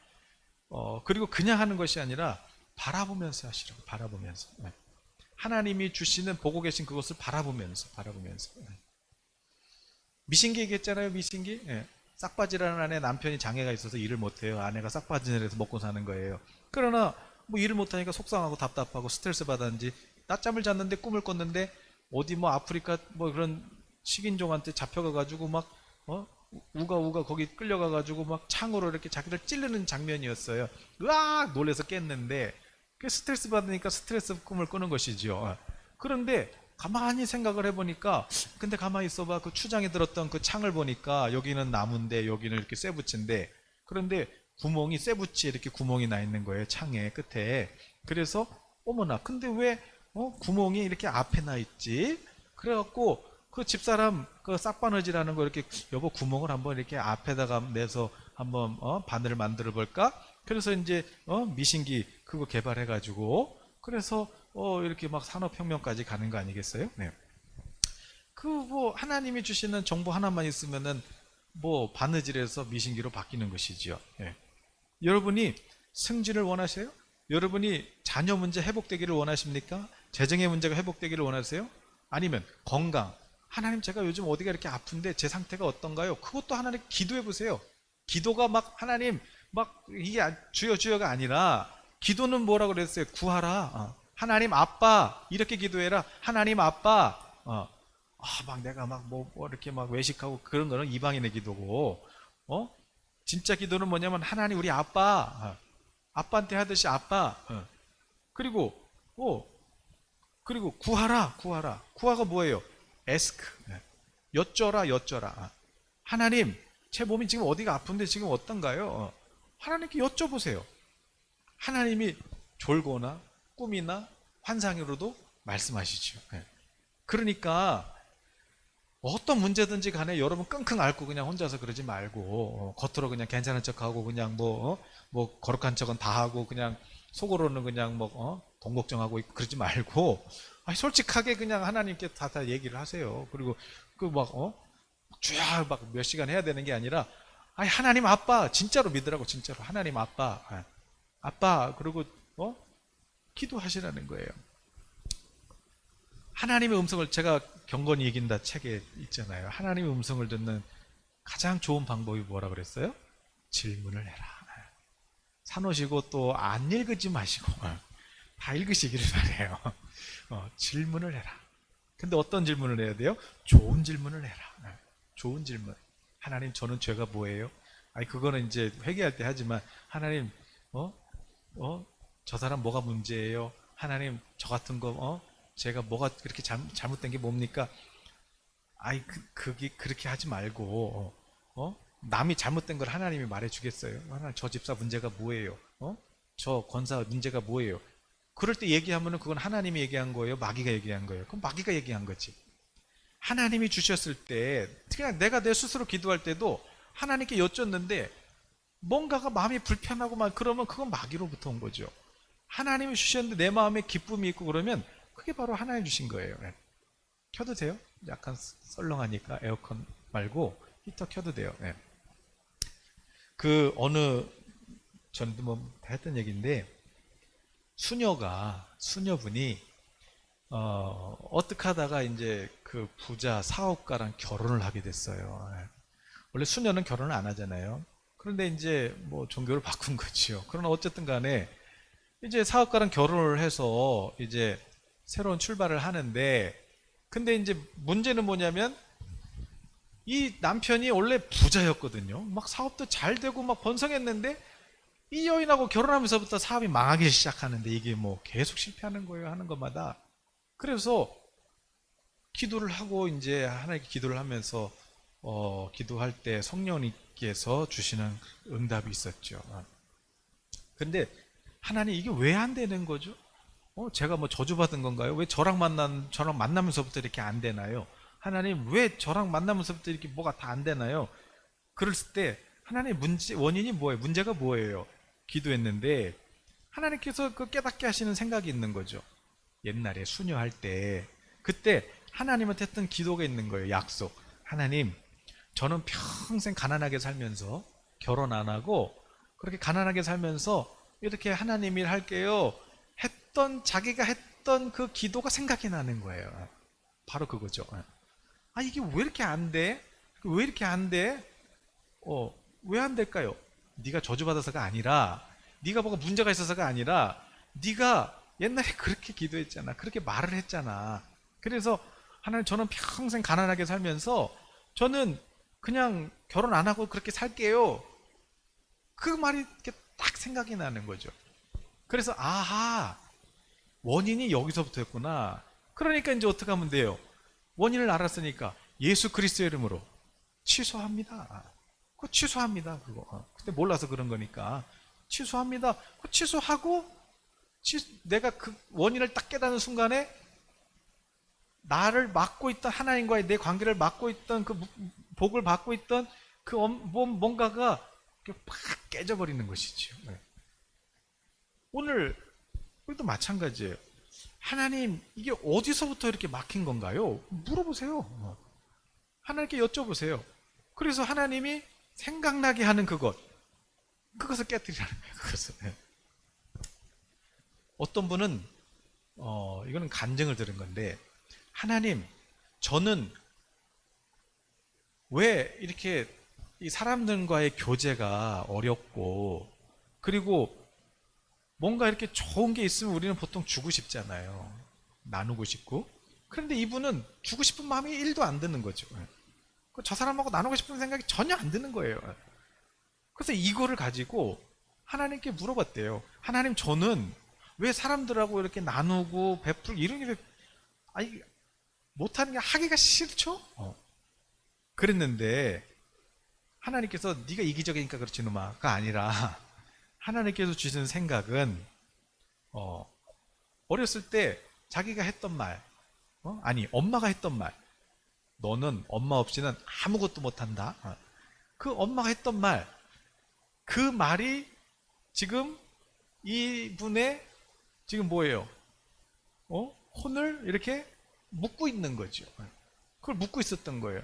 그리고 그냥 하는 것이 아니라 바라보면서 하시라고, 바라보면서. 하나님이 주시는 보고 계신 그것을 바라보면서. 미신기 얘기했잖아요, 미신기. 싹바지라는 아내 남편이 장애가 있어서 일을 못해요. 아내가 싹바지를 해서 먹고 사는 거예요. 그러나 뭐 일을 못하니까 속상하고 답답하고 스트레스 받았는지 낮잠을 잤는데 꿈을 꿨는데 어디 뭐 아프리카 뭐 그런 식인종한테 잡혀가가지고 막 우가 거기 끌려가가지고 막 창으로 이렇게 자기를 찌르는 장면이었어요. 으악 놀래서 깼는데 그 스트레스 받으니까 스트레스 꿈을 꾸는 것이죠. 그런데 가만히 생각을 해보니까 근데 가만히 있어봐. 그 추장에 들었던 그 창을 보니까 여기는 나무인데 여기는 이렇게 쇠붙인데 그런데 구멍이 쇠붙이 이렇게 구멍이 나 있는 거예요. 창의 끝에. 그래서 어머나 근데 왜 구멍이 이렇게 앞에 나 있지? 그래갖고 그 집사람 그 싹바느질하는 거 이렇게 여보 구멍을 한번 이렇게 앞에다가 내서 한번 바늘을 만들어 볼까? 그래서 이제 미신기 그거 개발해가지고 그래서 이렇게 막 산업혁명까지 가는 거 아니겠어요? 네. 그 뭐 하나님이 주시는 정보 하나만 있으면은 뭐 바느질에서 미신기로 바뀌는 것이지요. 네. 여러분이 승진을 원하세요? 여러분이 자녀 문제 회복되기를 원하십니까? 재정의 문제가 회복되기를 원하세요? 아니면 건강. 하나님 제가 요즘 어디가 이렇게 아픈데 제 상태가 어떤가요? 그것도 하나님 기도해 보세요. 기도가 막 하나님 막 이게 주여 주여가 아니라 기도는 뭐라고 그랬어요? 구하라. 하나님 아빠 이렇게 기도해라. 하나님 아빠. 막 내가 막 뭐 이렇게 막 외식하고 그런 거는 이방인의 기도고, 진짜 기도는 뭐냐면 하나님 우리 아빠, 아빠한테 하듯이 아빠. 그리고 그리고 구하라. 구하가 뭐예요? 에스크. 여쭤라. 하나님 제 몸이 지금 어디가 아픈데 지금 어떤가요? 하나님께 여쭤보세요. 하나님이 졸거나 꿈이나 환상으로도 말씀하시죠. 그러니까 어떤 문제든지 간에 여러분 끙끙 앓고 그냥 혼자서 그러지 말고 겉으로 그냥 괜찮은 척하고 그냥 뭐 거룩한 척은 다 하고 그냥 속으로는 그냥 돈 걱정하고 그러지 말고 솔직하게 그냥 하나님께 다 얘기를 하세요. 그리고 쫙 막 몇 시간 해야 되는 게 아니라 하나님 아빠 진짜로 믿으라고. 진짜로 하나님 아빠 그리고 기도하시라는 거예요. 하나님의 음성을 제가 경건이 이긴다 책에 있잖아요. 하나님의 음성을 듣는 가장 좋은 방법이 뭐라 그랬어요? 질문을 해라. 사놓으시고 또 안 읽지 마시고 다 읽으시기를 바래요. 질문을 해라. 근데 어떤 질문을 해야 돼요? 좋은 질문을 해라. 좋은 질문. 하나님 저는 죄가 뭐예요? 그거는 이제 회개할 때 하지만 하나님 저 사람 뭐가 문제예요? 하나님 저 같은 거 제가 뭐가 그렇게 잘못된 게 뭡니까? 그게 그렇게 하지 말고 남이 잘못된 걸 하나님이 말해주겠어요? 하나님 저 집사 문제가 뭐예요? 저 권사 문제가 뭐예요? 그럴 때 얘기하면은 그건 하나님이 얘기한 거예요? 마귀가 얘기한 거예요? 그럼 마귀가 얘기한 거지. 하나님이 주셨을 때 그냥 내가 내 스스로 기도할 때도 하나님께 여쭙는데 뭔가가 마음이 불편하고 막 그러면 그건 마귀로부터 온 거죠. 하나님이 주셨는데 내 마음에 기쁨이 있고 그러면 그게 바로 하나님 주신 거예요. 켜도 돼요? 약간 썰렁하니까 에어컨 말고 히터 켜도 돼요. 그 전도 뭐 했던 얘기인데 수녀분이 어떻게 하다가 이제 그 부자 사업가랑 결혼을 하게 됐어요. 원래 수녀는 결혼을 안 하잖아요. 그런데 이제 뭐 종교를 바꾼 거지요. 그러나 어쨌든 간에 이제 사업가랑 결혼을 해서 이제 새로운 출발을 하는데 근데 이제 문제는 뭐냐면 이 남편이 원래 부자였거든요. 막 사업도 잘 되고 막 번성했는데 이 여인하고 결혼하면서부터 사업이 망하기 시작하는데 이게 뭐 계속 실패하는 거예요. 하는 것마다. 그래서 기도를 하고 이제 하나님께 기도를 하면서 기도할 때 성령님께서 주시는 응답이 있었죠. 근데 하나님 이게 왜 안 되는 거죠? 제가 뭐 저주받은 건가요? 왜 저랑 만나면서부터 이렇게 안 되나요? 하나님 왜 저랑 만나면서부터 이렇게 뭐가 다 안 되나요? 그랬을 때 하나님 원인이 뭐예요? 문제가 뭐예요? 기도했는데 하나님께서 그 깨닫게 하시는 생각이 있는 거죠. 옛날에 수녀할 때 그때 하나님한테 했던 기도가 있는 거예요. 약속. 하나님, 저는 평생 가난하게 살면서 결혼 안 하고 그렇게 가난하게 살면서 이렇게 하나님 일 할게요. 했던 자기가 했던 그 기도가 생각이 나는 거예요. 바로 그거죠. 아, 이게 왜 이렇게 안 돼? 왜 이렇게 안 돼? 왜 안 될까요? 네가 저주받아서가 아니라, 네가 뭐가 문제가 있어서가 아니라, 네가 옛날에 그렇게 기도했잖아. 그렇게 말을 했잖아. 그래서 하나님, 저는 평생 가난하게 살면서 저는 그냥 결혼 안 하고 그렇게 살게요. 그 말이 이렇게 딱 생각이 나는 거죠. 그래서 아하, 원인이 여기서부터였구나. 그러니까 이제 어떻게 하면 돼요? 원인을 알았으니까 예수 그리스도의 이름으로 취소합니다. 그거 취소합니다. 그거. 그때 몰라서 그런 거니까 취소합니다. 그거 취소하고 내가 그 원인을 딱 깨닫는 순간에 나를 막고 있던 하나님과의 내 관계를 막고 있던 그 복을 받고 있던 그 뭔가가 팍 깨져버리는 것이죠. 오늘 우리도 마찬가지예요. 하나님, 이게 어디서부터 이렇게 막힌 건가요? 물어보세요. 하나님께 여쭤보세요. 그래서 하나님이 생각나게 하는 그것을 깨뜨리라는 거예요. 그것을. 어떤 분은 이거는 간증을 들은 건데, 하나님, 저는 왜 이렇게 이 사람들과의 교제가 어렵고, 그리고 뭔가 이렇게 좋은 게 있으면 우리는 보통 주고 싶잖아요. 나누고 싶고. 그런데 이분은 주고 싶은 마음이 1도 안 드는 거죠. 저 사람하고 나누고 싶은 생각이 전혀 안 드는 거예요. 그래서 이거를 가지고 하나님께 물어봤대요. 하나님, 저는 왜 사람들하고 이렇게 나누고 베풀고 이런 게 아니 못하는 게 하기가 싫죠? 그랬는데 하나님께서 네가 이기적이니까 그렇지 놈아가 아니라 하나님께서 주시는 생각은 어렸을 때 자기가 했던 말, 아니 엄마가 했던 말, 너는 엄마 없이는 아무것도 못한다. 그 엄마가 했던 말, 그 말이 지금 이분의 지금 뭐예요? 혼을 이렇게 묶고 있는 거죠. 그걸 묶고 있었던 거예요.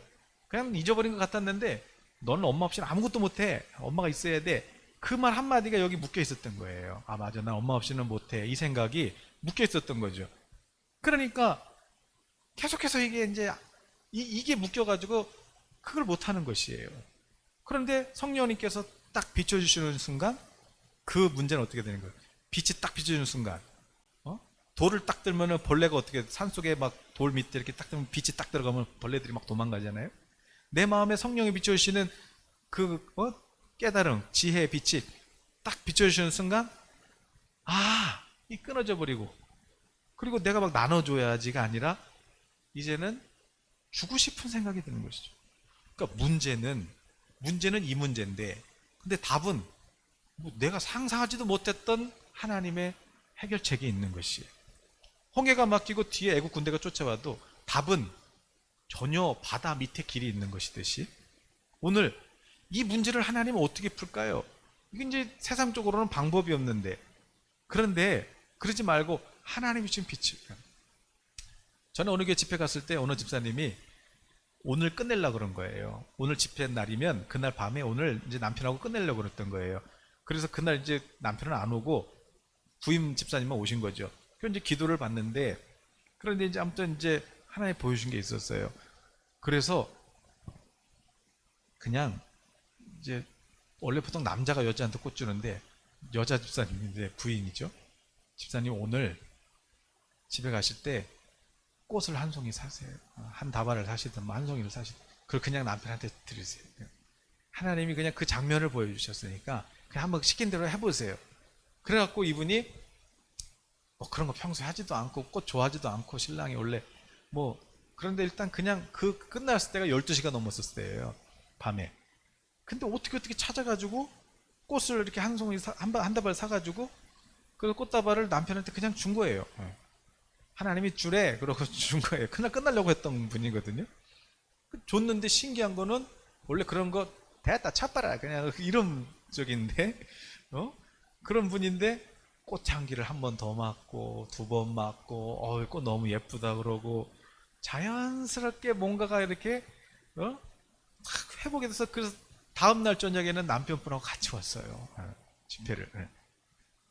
그냥 잊어버린 것 같았는데 너는 엄마 없이는 아무것도 못해. 엄마가 있어야 돼. 그 말 한마디가 여기 묶여 있었던 거예요. 아, 맞아. 난 엄마 없이는 못해. 이 생각이 묶여 있었던 거죠. 그러니까 계속해서 이게 이제 이게 묶여가지고 그걸 못하는 것이에요. 그런데 성령님께서 딱 비춰주시는 순간 그 문제는 어떻게 되는 거예요? 빛이 딱 비춰주는 순간 돌을 딱 들면은 벌레가 어떻게 산속에 막 돌 밑에 이렇게 딱 들면 빛이 딱 들어가면 벌레들이 막 도망가잖아요. 내 마음에 성령이 비춰주시는 그 깨달음, 지혜의 빛이 딱 비춰주시는 순간 이 끊어져 버리고 그리고 내가 막 나눠줘야지가 아니라 이제는 주고 싶은 생각이 드는 것이죠. 그러니까 문제는 이 문제인데 근데 답은 뭐 내가 상상하지도 못했던 하나님의 해결책이 있는 것이에요. 홍해가 막히고 뒤에 애국 군대가 쫓아와도 답은 전혀 바다 밑에 길이 있는 것이듯이 오늘 이 문제를 하나님은 어떻게 풀까요? 이게 이제 세상적으로는 방법이 없는데 그런데 그러지 말고 하나님이 지금 빛이 저는 어느 교회 집회 갔을 때 어느 집사님이 오늘 끝내려고 그런 거예요. 오늘 집회 날이면 그날 밤에 오늘 이제 남편하고 끝내려고 그랬던 거예요. 그래서 그날 이제 남편은 안 오고 부임 집사님만 오신 거죠. 그래서 이제 기도를 받는데 그런데 이제 아무튼 이제 하나님 보여준 게 있었어요. 그래서 그냥 이제 원래 보통 남자가 여자한테 꽃 주는데 여자 집사님인데 부인이죠. 집사님 오늘 집에 가실 때 꽃을 한 송이 사세요. 한 다발을 사시든 한 송이를 사시든 그걸 그냥 남편한테 드리세요. 하나님이 그냥 그 장면을 보여주셨으니까 그냥 한번 시킨 대로 해보세요. 그래갖고 이분이 뭐 그런 거 평소에 하지도 않고 꽃 좋아하지도 않고 신랑이 원래 뭐 그런데 일단 그냥 그 끝났을 때가 12시가 넘었을 때예요. 밤에. 근데 어떻게 찾아가지고 꽃을 이렇게 한 송이 한 다발 사가지고 그 꽃다발을 남편한테 그냥 준 거예요. 하나님이 주래 그러고 준 거예요. 그날 끝나려고 했던 분이거든요. 줬는데 신기한 거는 원래 그런 거 됐다 차빠라 그냥 이런 쪽인데 그런 분인데 꽃향기를 한 번 더 맡고 두 번 맡고 꽃 너무 예쁘다 그러고 자연스럽게 뭔가가 이렇게 탁 회복이 돼서 그래서 다음날 저녁에는 남편분하고 같이 왔어요. 집회를.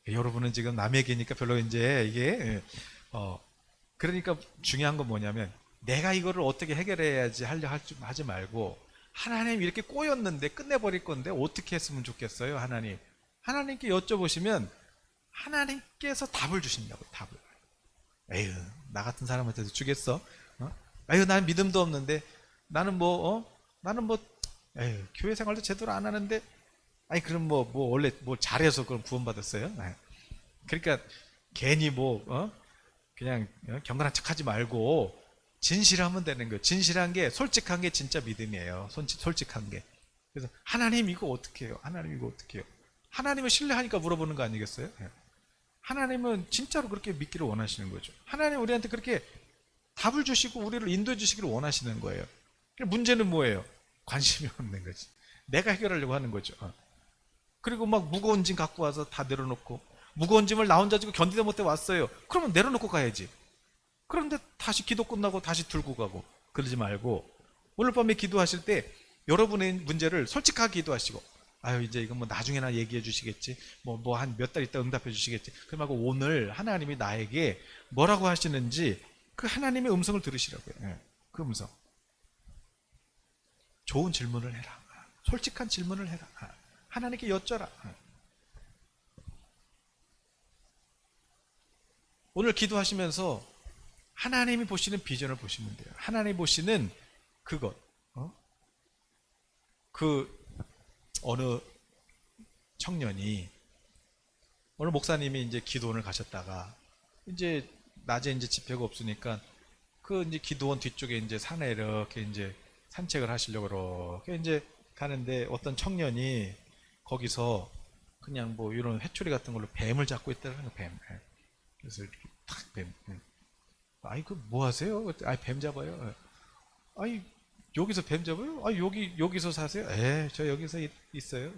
여러분은 지금 남 얘기니까 별로 이제 이게 그러니까 중요한 건 뭐냐면 내가 이거를 어떻게 해결해야지 하지 말고 하나님 이렇게 꼬였는데 끝내버릴 건데 어떻게 했으면 좋겠어요. 하나님께 여쭤보시면 하나님께서 답을 주신다고. 답을. 에휴, 나 같은 사람한테도 주겠어? 에휴, 나는 믿음도 없는데 나는 에휴, 교회 생활도 제대로 안 하는데 아니 그럼 원래 뭐 잘해서 그럼 구원받았어요? 그러니까 괜히 그냥 경건한 척하지 말고 진실하면 되는 거예요. 진실한 게 솔직한 게 진짜 믿음이에요. 솔직한 게. 그래서 하나님 이거 어떻게 해요? 하나님 이거 어떻게 해요? 하나님을 신뢰하니까 물어보는 거 아니겠어요? 하나님은 진짜로 그렇게 믿기를 원하시는 거죠. 하나님 우리한테 그렇게 답을 주시고 우리를 인도해 주시기를 원하시는 거예요. 문제는 뭐예요? 관심이 없는 거지. 내가 해결하려고 하는 거죠. 그리고 막 무거운 짐 갖고 와서 다 내려놓고 무거운 짐을 나 혼자 지고 견디다 못해 왔어요. 그러면 내려놓고 가야지. 그런데 다시 기도 끝나고 다시 들고 가고 그러지 말고 오늘 밤에 기도하실 때 여러분의 문제를 솔직하게 기도하시고 아유 이제 이건 뭐 나중에나 얘기해 주시겠지 뭐 한 몇 달 있다 응답해 주시겠지 그럼 하고 오늘 하나님이 나에게 뭐라고 하시는지 그 하나님의 음성을 들으시라고요. 그 음성 좋은 질문을 해라. 솔직한 질문을 해라. 하나님께 여쭤라. 오늘 기도하시면서 하나님이 보시는 비전을 보시면 돼요. 하나님이 보시는 그것. 그 어느 청년이 오늘 목사님이 이제 기도원을 가셨다가 이제 낮에 이제 집회가 없으니까 그 이제 기도원 뒤쪽에 이제 산에 이렇게 이제 산책을 하시려고 그렇게 이제 가는데 어떤 청년이 거기서 그냥 뭐 이런 회초리 같은 걸로 뱀을 잡고 있다는 거 뱀. 그래서 이렇게 탁 뱀. 아이 그 뭐 하세요? 아이 뱀 잡아요. 아이 여기서 뱀 잡아요? 아 여기서 사세요? 예, 저 여기서 있어요.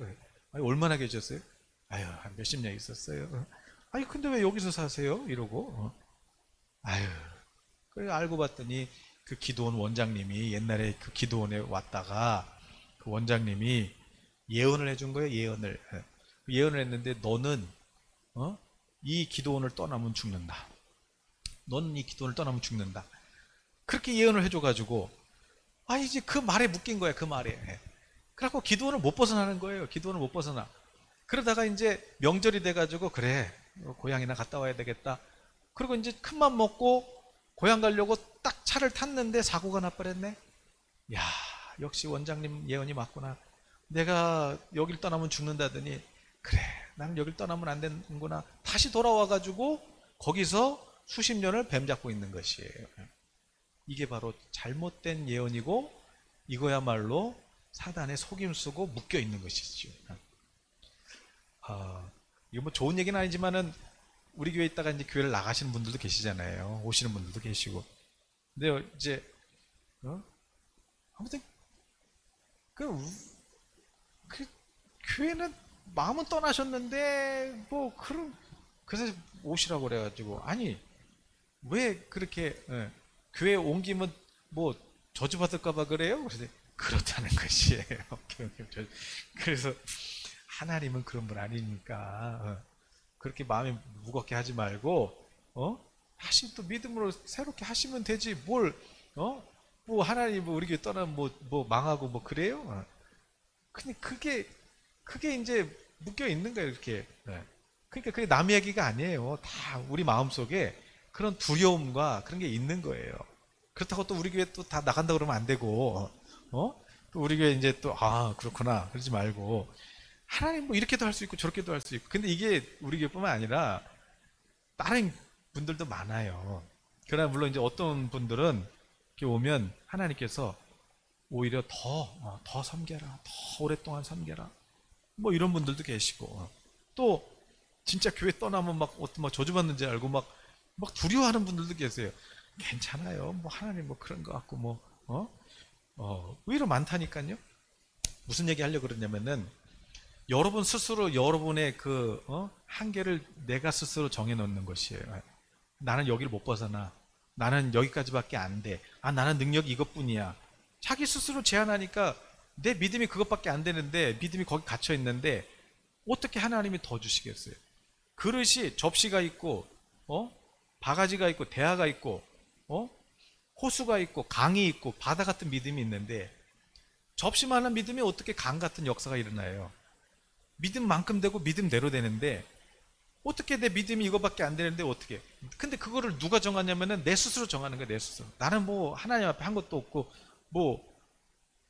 아니 얼마나 계셨어요? 아유 한 몇십 년 있었어요. 아니 근데 왜 여기서 사세요? 이러고 아유 그래 알고 봤더니 그 기도원 원장님이 옛날에 그 기도원에 왔다가 그 원장님이 예언을 해준 거예요. 예언을 했는데 너는 이 기도원을 떠나면 죽는다. 너는 이 기도원을 떠나면 죽는다. 그렇게 예언을 해줘가지고 이제 그 말에 묶인 거야. 그 말에. 그래갖고 기도원을 못 벗어나는 거예요. 기도원을 못 벗어나. 그러다가 이제 명절이 돼가지고 그래 고향이나 갔다 와야 되겠다. 그리고 이제 큰맘 먹고 고향 가려고 딱 차를 탔는데 사고가 나버렸네. 야 역시 원장님 예언이 맞구나. 내가 여길 떠나면 죽는다더니 그래 나는 여길 떠나면 안 되는구나. 다시 돌아와가지고 거기서 수십 년을 뱀 잡고 있는 것이에요. 이게 바로 잘못된 예언이고 이거야말로 사단의 속임수고 묶여 있는 것이죠. 이거 뭐 좋은 얘기는 아니지만은 우리 교회에 있다가 이제 교회를 나가시는 분들도 계시잖아요. 오시는 분들도 계시고. 근데 이제 아무튼 그 교회는 마음은 떠나셨는데 그래서 오시라고 그래가지고 아니 왜 그렇게 교회 옮기면 뭐 저주받을까봐 그래요? 그래서 그렇다는 것이에요. 그래서 하나님은 그런 분 아니니까 그렇게 마음이 무겁게 하지 말고 다시 또 믿음으로 새롭게 하시면 되지 뭐 하나님 우리 교회 떠나면 뭐 망하고 뭐 그래요? 근데 그게 이제 묶여 있는 거예요. 이렇게. 그러니까 그게 남 이야기가 아니에요. 다 우리 마음속에 그런 두려움과 그런 게 있는 거예요. 그렇다고 또 우리 교회 또 다 나간다 그러면 안 되고, 또 우리 교회 이제 또, 그렇구나. 그러지 말고, 하나님 뭐 이렇게도 할 수 있고 저렇게도 할 수 있고. 근데 이게 우리 교회뿐만 아니라 다른 분들도 많아요. 그러나 물론 이제 어떤 분들은 이렇게 오면 하나님께서 오히려 더 섬겨라. 더 오랫동안 섬겨라. 뭐 이런 분들도 계시고, 또 진짜 교회 떠나면 막 저주받는 줄 알고 막 두려워하는 분들도 계세요. 괜찮아요. 뭐 하나님 뭐 그런 거 같고 의외로 많다니까요. 무슨 얘기 하려고 그러냐면은 여러분 스스로 여러분의 그 한계를 내가 스스로 정해놓는 것이에요. 나는 여기를 못 벗어나. 나는 여기까지밖에 안 돼. 아, 나는 능력이 이것뿐이야. 자기 스스로 제한하니까 내 믿음이 그것밖에 안 되는데, 믿음이 거기 갇혀 있는데 어떻게 하나님이 더 주시겠어요? 그릇이 접시가 있고, 바가지가 있고, 대야가 있고, 호수가 있고, 강이 있고, 바다 같은 믿음이 있는데 접시만한 믿음이 어떻게 강 같은 역사가 일어나요? 믿음만큼 되고 믿음대로 되는데 어떻게 내 믿음이 이거밖에 안 되는데 어떻게? 근데 그거를 누가 정하냐면은 내 스스로 정하는 거야, 내 스스로. 나는 뭐 하나님 앞에 한 것도 없고 뭐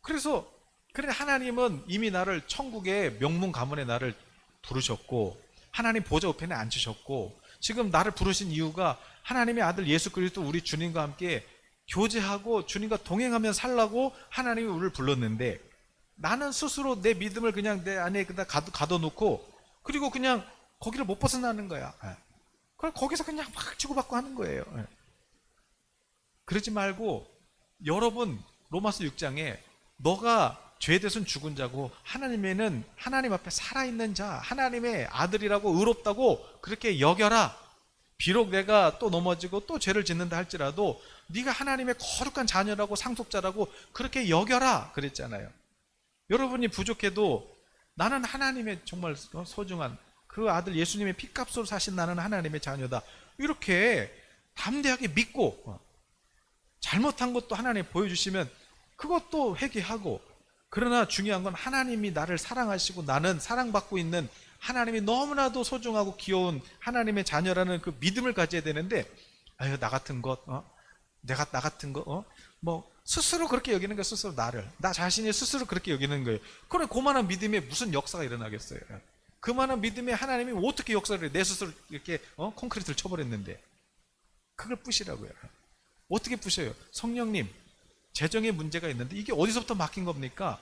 그래서 그래 하나님은 이미 나를 천국의 명문 가문에 나를 부르셨고 하나님 보좌 우편에 앉히셨고 지금 나를 부르신 이유가 하나님의 아들 예수 그리스도 우리 주님과 함께 교제하고 주님과 동행하며 살라고 하나님이 우리를 불렀는데 나는 스스로 내 믿음을 그냥 내 안에 그냥 가둬놓고 그리고 그냥 거기를 못 벗어나는 거야. 그럼 거기서 그냥 막 치고받고 하는 거예요. 그러지 말고 여러분 로마서 6장에 너가 죄에 대해서는 죽은 자고 하나님에는 하나님 앞에 살아있는 자 하나님의 아들이라고 의롭다고 그렇게 여겨라. 비록 내가 또 넘어지고 또 죄를 짓는다 할지라도 네가 하나님의 거룩한 자녀라고 상속자라고 그렇게 여겨라 그랬잖아요. 여러분이 부족해도 나는 하나님의 정말 소중한 그 아들 예수님의 피값으로 사신 나는 하나님의 자녀다. 이렇게 담대하게 믿고 잘못한 것도 하나님 보여주시면 그것도 회개하고 그러나 중요한 건 하나님이 나를 사랑하시고 나는 사랑받고 있는 하나님이 너무나도 소중하고 귀여운 하나님의 자녀라는 그 믿음을 가져야 되는데 아유 나 같은 것 내가 나 같은 거 뭐 스스로 그렇게 여기는 거예요. 스스로 나를 나 자신이 스스로 그렇게 여기는 거예요. 그래 그만한 믿음에 무슨 역사가 일어나겠어요. 그만한 믿음에 하나님이 어떻게 역사를 해요? 내 스스로 이렇게 콘크리트를 쳐버렸는데 그걸 부시라고요. 어떻게 부셔요? 성령님 재정에 문제가 있는데 이게 어디서부터 막힌 겁니까?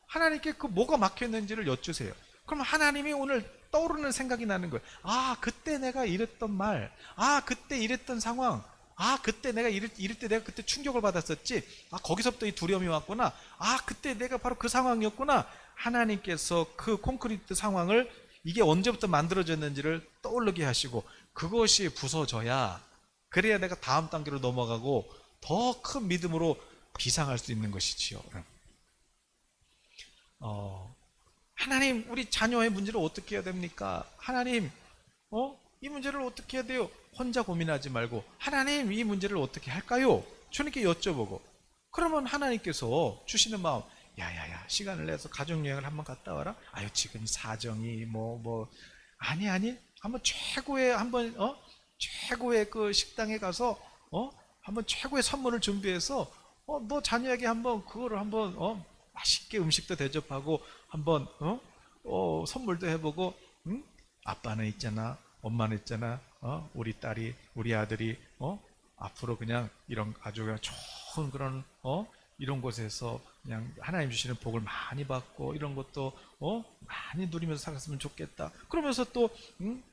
하나님께 그 뭐가 막혀 있는지를 여쭈세요. 그럼 하나님이 오늘 떠오르는 생각이 나는 거예요. 아 그때 내가 이랬던 말, 아 그때 이랬던 상황, 아 그때 내가 이럴 때 내가 그때 충격을 받았었지. 아 거기서부터 이 두려움이 왔구나. 아 그때 내가 바로 그 상황이었구나. 하나님께서 그 콘크리트 상황을 이게 언제부터 만들어졌는지를 떠오르게 하시고 그것이 부서져야 그래야 내가 다음 단계로 넘어가고 더 큰 믿음으로 비상할 수 있는 것이지요. 하나님 우리 자녀의 문제를 어떻게 해야 됩니까? 하나님 이 문제를 어떻게 해야 돼요? 혼자 고민하지 말고 하나님 이 문제를 어떻게 할까요? 주님께 여쭤보고 그러면 하나님께서 주시는 마음 야야야 시간을 내서 가족여행을 한번 갔다 와라. 아유 지금 사정이 아니 한번 최고의 최고의 그 식당에 가서 한번 최고의 선물을 준비해서 너 자녀에게 한번 그거를 한번 맛있게 음식도 대접하고 한번 선물도 해보고 응? 아빠는 있잖아 엄마는 있잖아 우리 딸이 우리 아들이 앞으로 그냥 이런 아주 그냥 좋은 그런 이런 곳에서 그냥 하나님 주시는 복을 많이 받고 이런 것도 많이 누리면서 살았으면 좋겠다. 그러면서 또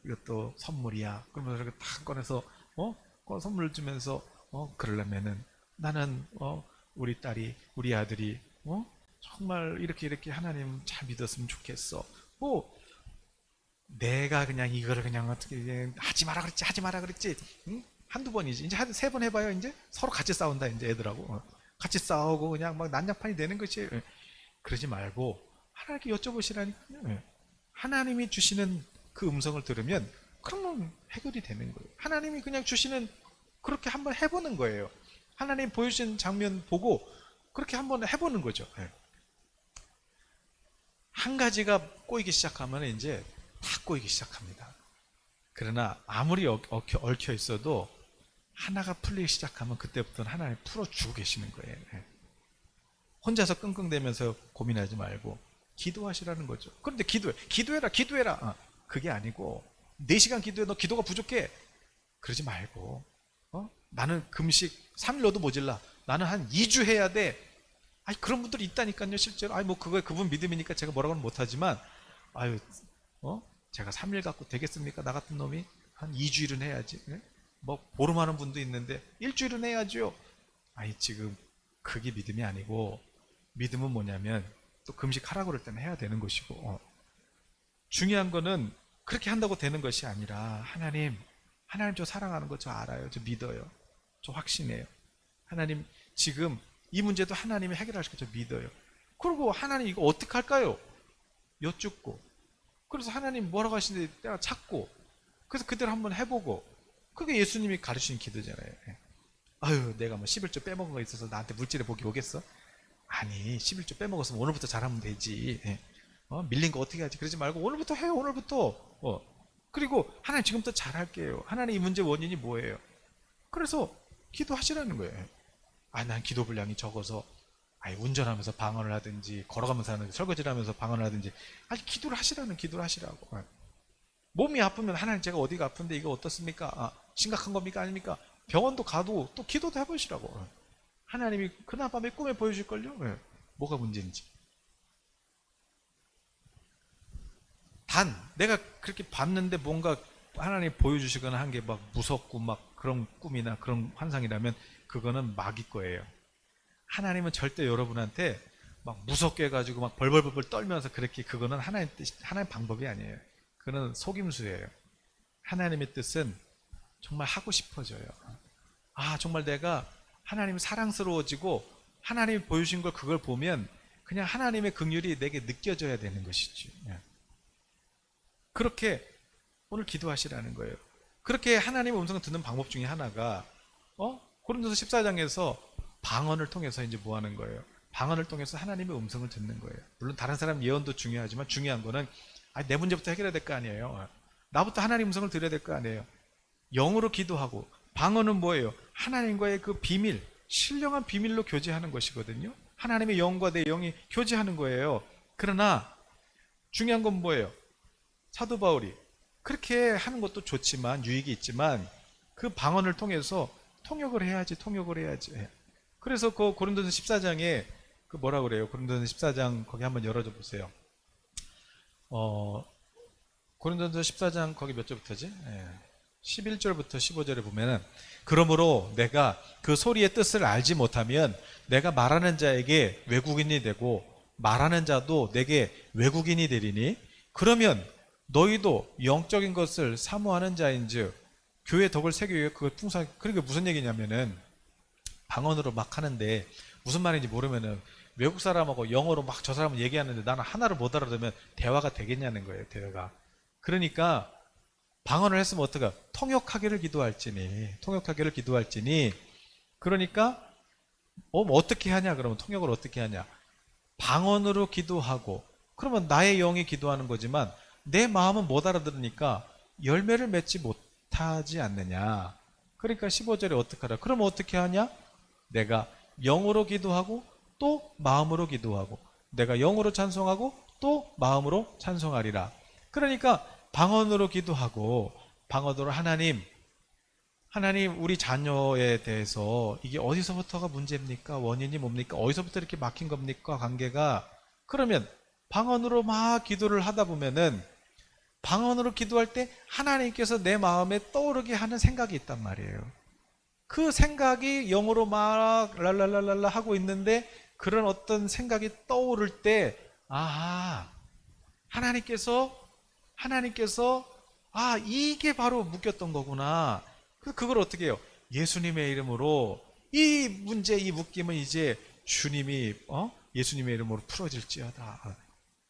이것도 선물이야. 그러면서 이렇게 탁 꺼내서 선물을 주면서 그러려면은 나는 우리 딸이 우리 아들이 정말 이렇게 하나님 잘 믿었으면 좋겠어. 내가 그냥 이거를 그냥 어떻게 하지 마라 그랬지. 응? 한두 번이지. 이제 한 세 번 해봐요. 이제 서로 같이 싸운다. 이제 애들하고 같이 싸우고 그냥 막 난장판이 되는 것이 그러지 말고 하나님께 여쭤보시라니까요. 하나님이 주시는 그 음성을 들으면 그러면 해결이 되는 거예요. 하나님이 그냥 주시는 그렇게 한번 해보는 거예요. 하나님 보여주신 장면 보고 그렇게 한번 해보는 거죠. 한 가지가 꼬이기 시작하면 이제 다 꼬이기 시작합니다. 그러나 아무리 얽혀 있어도 하나가 풀리기 시작하면 그때부터는 하나님 풀어주고 계시는 거예요. 혼자서 끙끙대면서 고민하지 말고 기도하시라는 거죠. 그런데 기도해라. 그게 아니고 4시간 기도해. 너 기도가 부족해. 그러지 말고 나는 금식 3일 넣어도 모질라. 나는 한 2주 해야 돼. 아니 그런 분들이 있다니까요. 실제로. 아니 뭐 그거 그분 믿음이니까 제가 뭐라고는 못하지만 아유 제가 3일 갖고 되겠습니까? 나 같은 놈이 한 2주일은 해야지. 뭐 보름하는 분도 있는데 일주일은 해야죠. 아니 지금 그게 믿음이 아니고 믿음은 뭐냐면 또 금식하라고 그럴 때는 해야 되는 것이고 중요한 거는 그렇게 한다고 되는 것이 아니라 하나님 저 사랑하는 거 저 알아요. 저 믿어요. 저 확신해요. 하나님 지금 이 문제도 하나님이 해결하실 거 저 믿어요. 그리고 하나님 이거 어떻게 할까요? 여쭙고, 그래서 하나님 뭐라고 하시는데 내가 찾고, 그래서 그대로 한번 해보고, 그게 예수님이 가르치는 기도잖아요. 아유 내가 뭐 11조 빼먹은 거 있어서 나한테 물질의 복이 오겠어? 아니 11조 빼먹었으면 오늘부터 잘하면 되지. 밀린 거 어떻게 하지? 그러지 말고 오늘부터 해요. 오늘부터. 그리고 하나님 지금부터 잘할게요. 하나님 이 문제 원인이 뭐예요? 그래서 기도하시라는 거예요. 난 기도 분량이 적어서 운전하면서 방언을 하든지 걸어가면서 하는지 설거지를 하면서 방언을 하든지 기도를 하시라고. 몸이 아프면 하나님 제가 어디가 아픈데 이거 어떻습니까? 심각한 겁니까? 아닙니까? 병원도 가도 또 기도도 해보시라고. 하나님이 그날 밤에 꿈에 보여줄걸요? 뭐가 문제인지. 단 내가 그렇게 봤는데 뭔가 하나님 보여주시거나 한 게 막 무섭고 막 그런 꿈이나 그런 환상이라면 그거는 마귀 거예요. 하나님은 절대 여러분한테 막 무섭게 해가지고 막 벌벌벌 떨면서 그렇게, 그거는 하나님 방법이 아니에요. 그거는 속임수예요. 하나님의 뜻은 정말 하고 싶어져요. 정말 내가 하나님이 사랑스러워지고 하나님이 보여주신 걸 그걸 보면 그냥 하나님의 긍휼이 내게 느껴져야 되는 것이지. 그렇게 오늘 기도하시라는 거예요. 그렇게 하나님의 음성을 듣는 방법 중에 하나가 고린도서 14장에서 방언을 통해서 이제 뭐 하는 거예요? 방언을 통해서 하나님의 음성을 듣는 거예요. 물론 다른 사람 예언도 중요하지만 중요한 거는 내 문제부터 해결해야 될 거 아니에요. 나부터 하나님 음성을 들어야 될 거 아니에요. 영으로 기도하고, 방언은 뭐예요? 하나님과의 그 비밀, 신령한 비밀로 교제하는 것이거든요. 하나님의 영과 내 영이 교제하는 거예요. 그러나 중요한 건 뭐예요? 사도 바울이 그렇게 하는 것도 좋지만, 유익이 있지만, 그 방언을 통해서 통역을 해야지. 그래서 그 고린도서 14장에 그 뭐라 그래요? 고린도서 14장 거기 한번 열어줘 보세요. 고린도서 14장 거기 몇 절부터지? 11절부터 15절에 보면은, 그러므로 내가 그 소리의 뜻을 알지 못하면 내가 말하는 자에게 외국인이 되고 말하는 자도 내게 외국인이 되리니, 그러면 너희도 영적인 것을 사모하는 자인즉 교회 덕을 세기 위해 그걸 풍성하게. 그러니까 무슨 얘기냐면은, 방언으로 막 하는데 무슨 말인지 모르면은 외국 사람하고 영어로 막 저 사람은 얘기하는데 나는 하나를 못 알아들으면 대화가 되겠냐는 거예요. 대화가. 그러니까 방언을 했으면 어떡해? 통역하기를 기도할지니. 그러니까 어떻게 하냐? 그러면 통역을 어떻게 하냐? 방언으로 기도하고, 그러면 나의 영이 기도하는 거지만 내 마음은 못 알아들으니까 열매를 맺지 못하지 않느냐. 그러니까 15절에 어떻게 하라? 그럼 어떻게 하냐? 내가 영으로 기도하고 또 마음으로 기도하고, 내가 영으로 찬송하고 또 마음으로 찬송하리라. 그러니까 방언으로 기도하고, 방언으로 하나님 우리 자녀에 대해서 이게 어디서부터가 문제입니까? 원인이 뭡니까? 어디서부터 이렇게 막힌 겁니까? 관계가. 그러면 방언으로 막 기도를 하다 보면은, 방언으로 기도할 때 하나님께서 내 마음에 떠오르게 하는 생각이 있단 말이에요. 그 생각이 영어로 막 랄랄랄랄라 하고 있는데, 그런 어떤 생각이 떠오를 때 하나님께서 이게 바로 묶였던 거구나. 그걸 어떻게 해요? 예수님의 이름으로 이 문제, 이 묶임은 이제 주님이 예수님의 이름으로 풀어질지어다.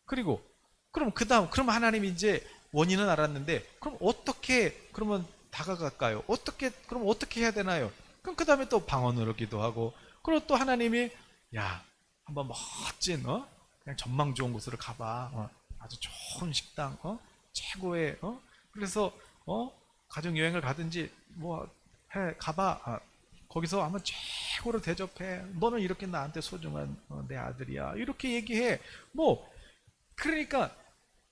그리고 그럼 그럼 하나님이 이제 원인은 알았는데, 그럼 그러면 다가갈까요? 그럼 어떻게 해야 되나요? 그럼 그 다음에 또 방언으로 기도하고, 그리고 또 하나님이 한번 멋진 그냥 전망 좋은 곳으로 가봐. 아주 좋은 식당, 최고의 그래서 가족 여행을 가든지 가봐. 거기서 한번 최고로 대접해. 너는 이렇게 나한테 소중한 내 아들이야. 이렇게 얘기해. 그러니까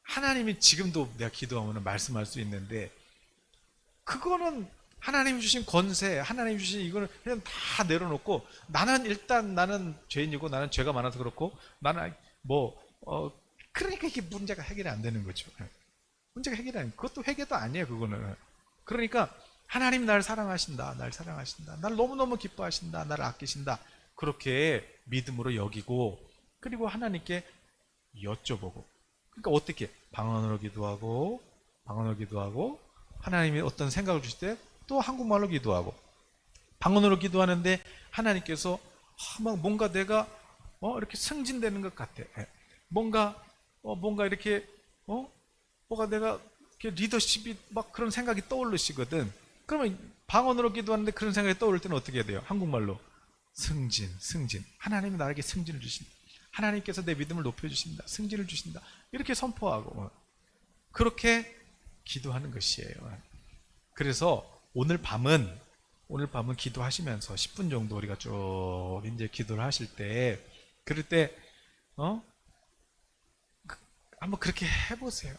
하나님이 지금도 내가 기도하면 말씀할 수 있는데, 그거는 하나님이 주신 권세, 하나님이 주신 이거는 그냥 다 내려놓고, 나는 죄인이고 나는 죄가 많아서 그렇고, 나는 그러니까 이게 문제가 해결이 안 되는 거죠. 문제가 해결이 아니에요. 그것도 회개도 아니에요, 그거는. 그러니까 하나님 나를 사랑하신다. 나를 너무너무 기뻐하신다. 나를 아끼신다. 그렇게 믿음으로 여기고, 그리고 하나님께 여쭤보고, 그러니까 어떻게 방언으로 기도하고 방언으로 기도하고 하나님이 어떤 생각을 주실 때 또 한국말로 기도하고 방언으로 기도하는데 하나님께서 막 뭔가 내가 이렇게 승진되는 것 같아. 뭔가 이렇게 뭐가 내가 이렇게 리더십이 막 그런 생각이 떠오르시거든. 그러면 방언으로 기도하는데 그런 생각이 떠오를 때는 어떻게 해야 돼요? 한국말로 승진. 하나님이 나에게 승진을 주신다. 하나님께서 내 믿음을 높여주신다. 승진을 주신다. 이렇게 선포하고 그렇게 기도하는 것이에요. 그래서 오늘 밤은 기도하시면서 10분 정도 우리가 쭉 이제 기도를 하실 때 그럴 때 한번 그렇게 해보세요.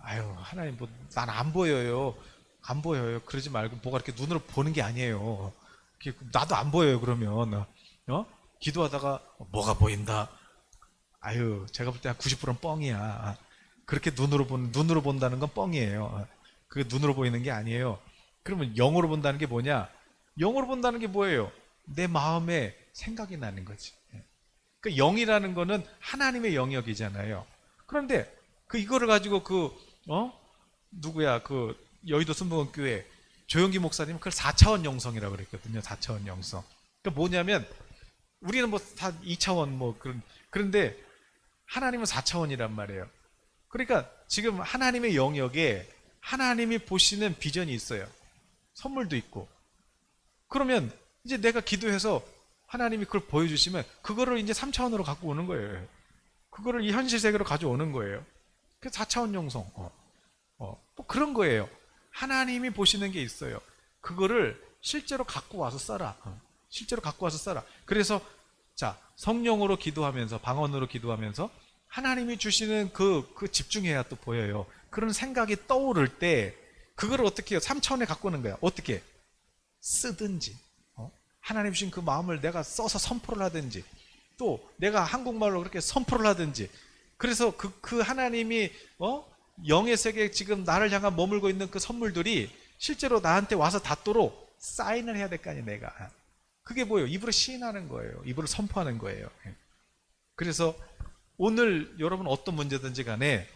아유 하나님 뭐 난 안 보여요. 안 보여요. 그러지 말고 뭐가 이렇게 눈으로 보는 게 아니에요. 나도 안 보여요. 그러면 기도하다가 뭐가 보인다. 아유 제가 볼 때 한 90%는 뻥이야. 그렇게 눈으로 본다는 건 뻥이에요. 그게 눈으로 보이는 게 아니에요. 그러면 영으로 본다는 게 뭐냐? 영으로 본다는 게 뭐예요? 내 마음에 생각이 나는 거지. 그 영이라는 거는 하나님의 영역이잖아요. 그런데 이거를 가지고 누구야 여의도 순복음교회 조영기 목사님은 그걸 4차원 영성이라고 그랬거든요. 4차원 영성. 그러니까 뭐냐면 우리는 뭐 다 2차원 그런데 하나님은 4차원이란 말이에요. 그러니까 지금 하나님의 영역에 하나님이 보시는 비전이 있어요. 선물도 있고. 그러면 이제 내가 기도해서 하나님이 그걸 보여주시면 그거를 이제 3차원으로 갖고 오는 거예요. 그거를 이 현실 세계로 가져오는 거예요. 그 4차원 영성. 뭐 그런 거예요. 하나님이 보시는 게 있어요. 그거를 실제로 갖고 와서 써라. 실제로 갖고 와서 써라. 그래서 자 성령으로 기도하면서 방언으로 기도하면서 하나님이 주시는 그 집중해야 또 보여요. 그런 생각이 떠오를 때 그걸 어떻게 해요? 3차원에 갖고 오는 거야. 어떻게? 쓰든지 하나님 주신 그 마음을 내가 써서 선포를 하든지 또 내가 한국말로 그렇게 선포를 하든지 그래서 그 하나님이 영의 세계에 지금 나를 향한 머물고 있는 그 선물들이 실제로 나한테 와서 닿도록 사인을 해야 될 거 아니에요. 내가 그게 뭐예요? 입으로 시인하는 거예요. 입으로 선포하는 거예요. 그래서 오늘 여러분 어떤 문제든지 간에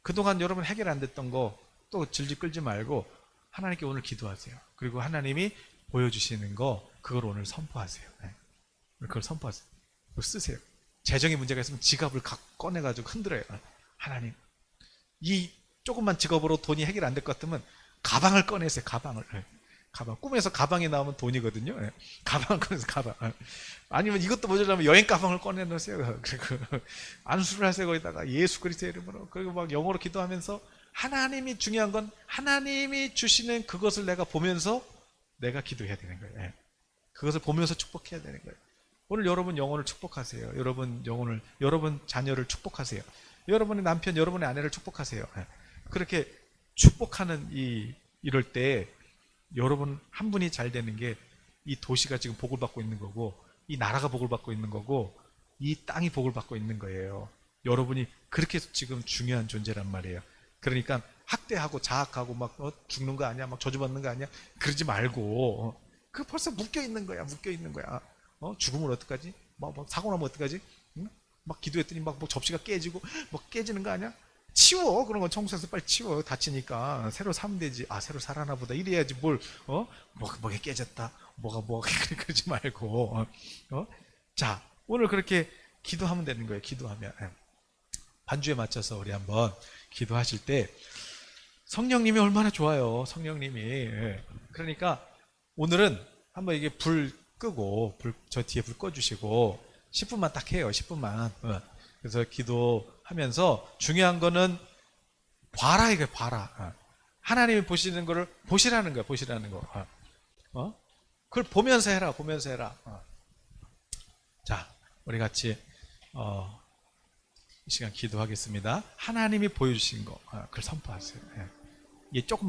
그동안 여러분 해결 안 됐던 거 또 질질 끌지 말고 하나님께 오늘 기도하세요. 그리고 하나님이 보여주시는 거 그걸 오늘 선포하세요. 그걸 선포하세요. 그걸 쓰세요. 재정에 문제가 있으면 지갑을 꺼내가지고 흔들어요. 하나님 이 조금만 직업으로 돈이 해결 안 될 것 같으면 가방을 꺼내세요. 가방 꿈에서 가방이 나오면 돈이거든요. 가방을 꺼내서 가방. 아니면 이것도 모자라면 여행 가방을 꺼내놓으세요. 그리고 안수를 하세요. 거기다가 예수 그리스도의 이름으로. 그리고 막 영어로 기도하면서 하나님이 중요한 건 하나님이 주시는 그것을 내가 보면서 내가 기도해야 되는 거예요. 그것을 보면서 축복해야 되는 거예요. 오늘 여러분 영혼을 축복하세요. 여러분 자녀를 축복하세요. 여러분의 남편, 여러분의 아내를 축복하세요. 그렇게 축복하는 이럴 때 여러분 한 분이 잘 되는 게 이 도시가 지금 복을 받고 있는 거고 이 나라가 복을 받고 있는 거고 이 땅이 복을 받고 있는 거예요. 여러분이 그렇게 지금 중요한 존재란 말이에요. 그러니까 학대하고 자학하고 막 죽는 거 아니야? 막 저주받는 거 아니야? 그러지 말고 그 벌써 묶여 있는 거야. 죽으면 어떡하지? 뭐 사고 나면 어떡하지? 응? 막 기도했더니 막 뭐 접시가 깨지고 막 깨지는 거 아니야? 치워. 그런 건 청소해서 빨리 치워. 다치니까 새로 사면 되지. 새로 살아나 보다. 이래야지 뭘 뭐가 깨졌다. 뭐가 그러지 말고 자 오늘 그렇게 기도하면 되는 거예요. 기도하면 반주에 맞춰서 우리 한번 기도하실 때 성령님이 얼마나 좋아요. 성령님이 그러니까 오늘은 한번 이게 불 끄고 저 뒤에 불 꺼주시고 10분만 딱 해요. 10분만 그래서 기도하면서 중요한 거는 봐라 이거예요. 봐라. 하나님이 보시는 거를 보시라는 거야. 보시라는 거. 그걸 보면서 해라. 자 우리 같이 이 시간 기도하겠습니다. 하나님이 보여주신 거 그걸 선포하세요. 이게 조금만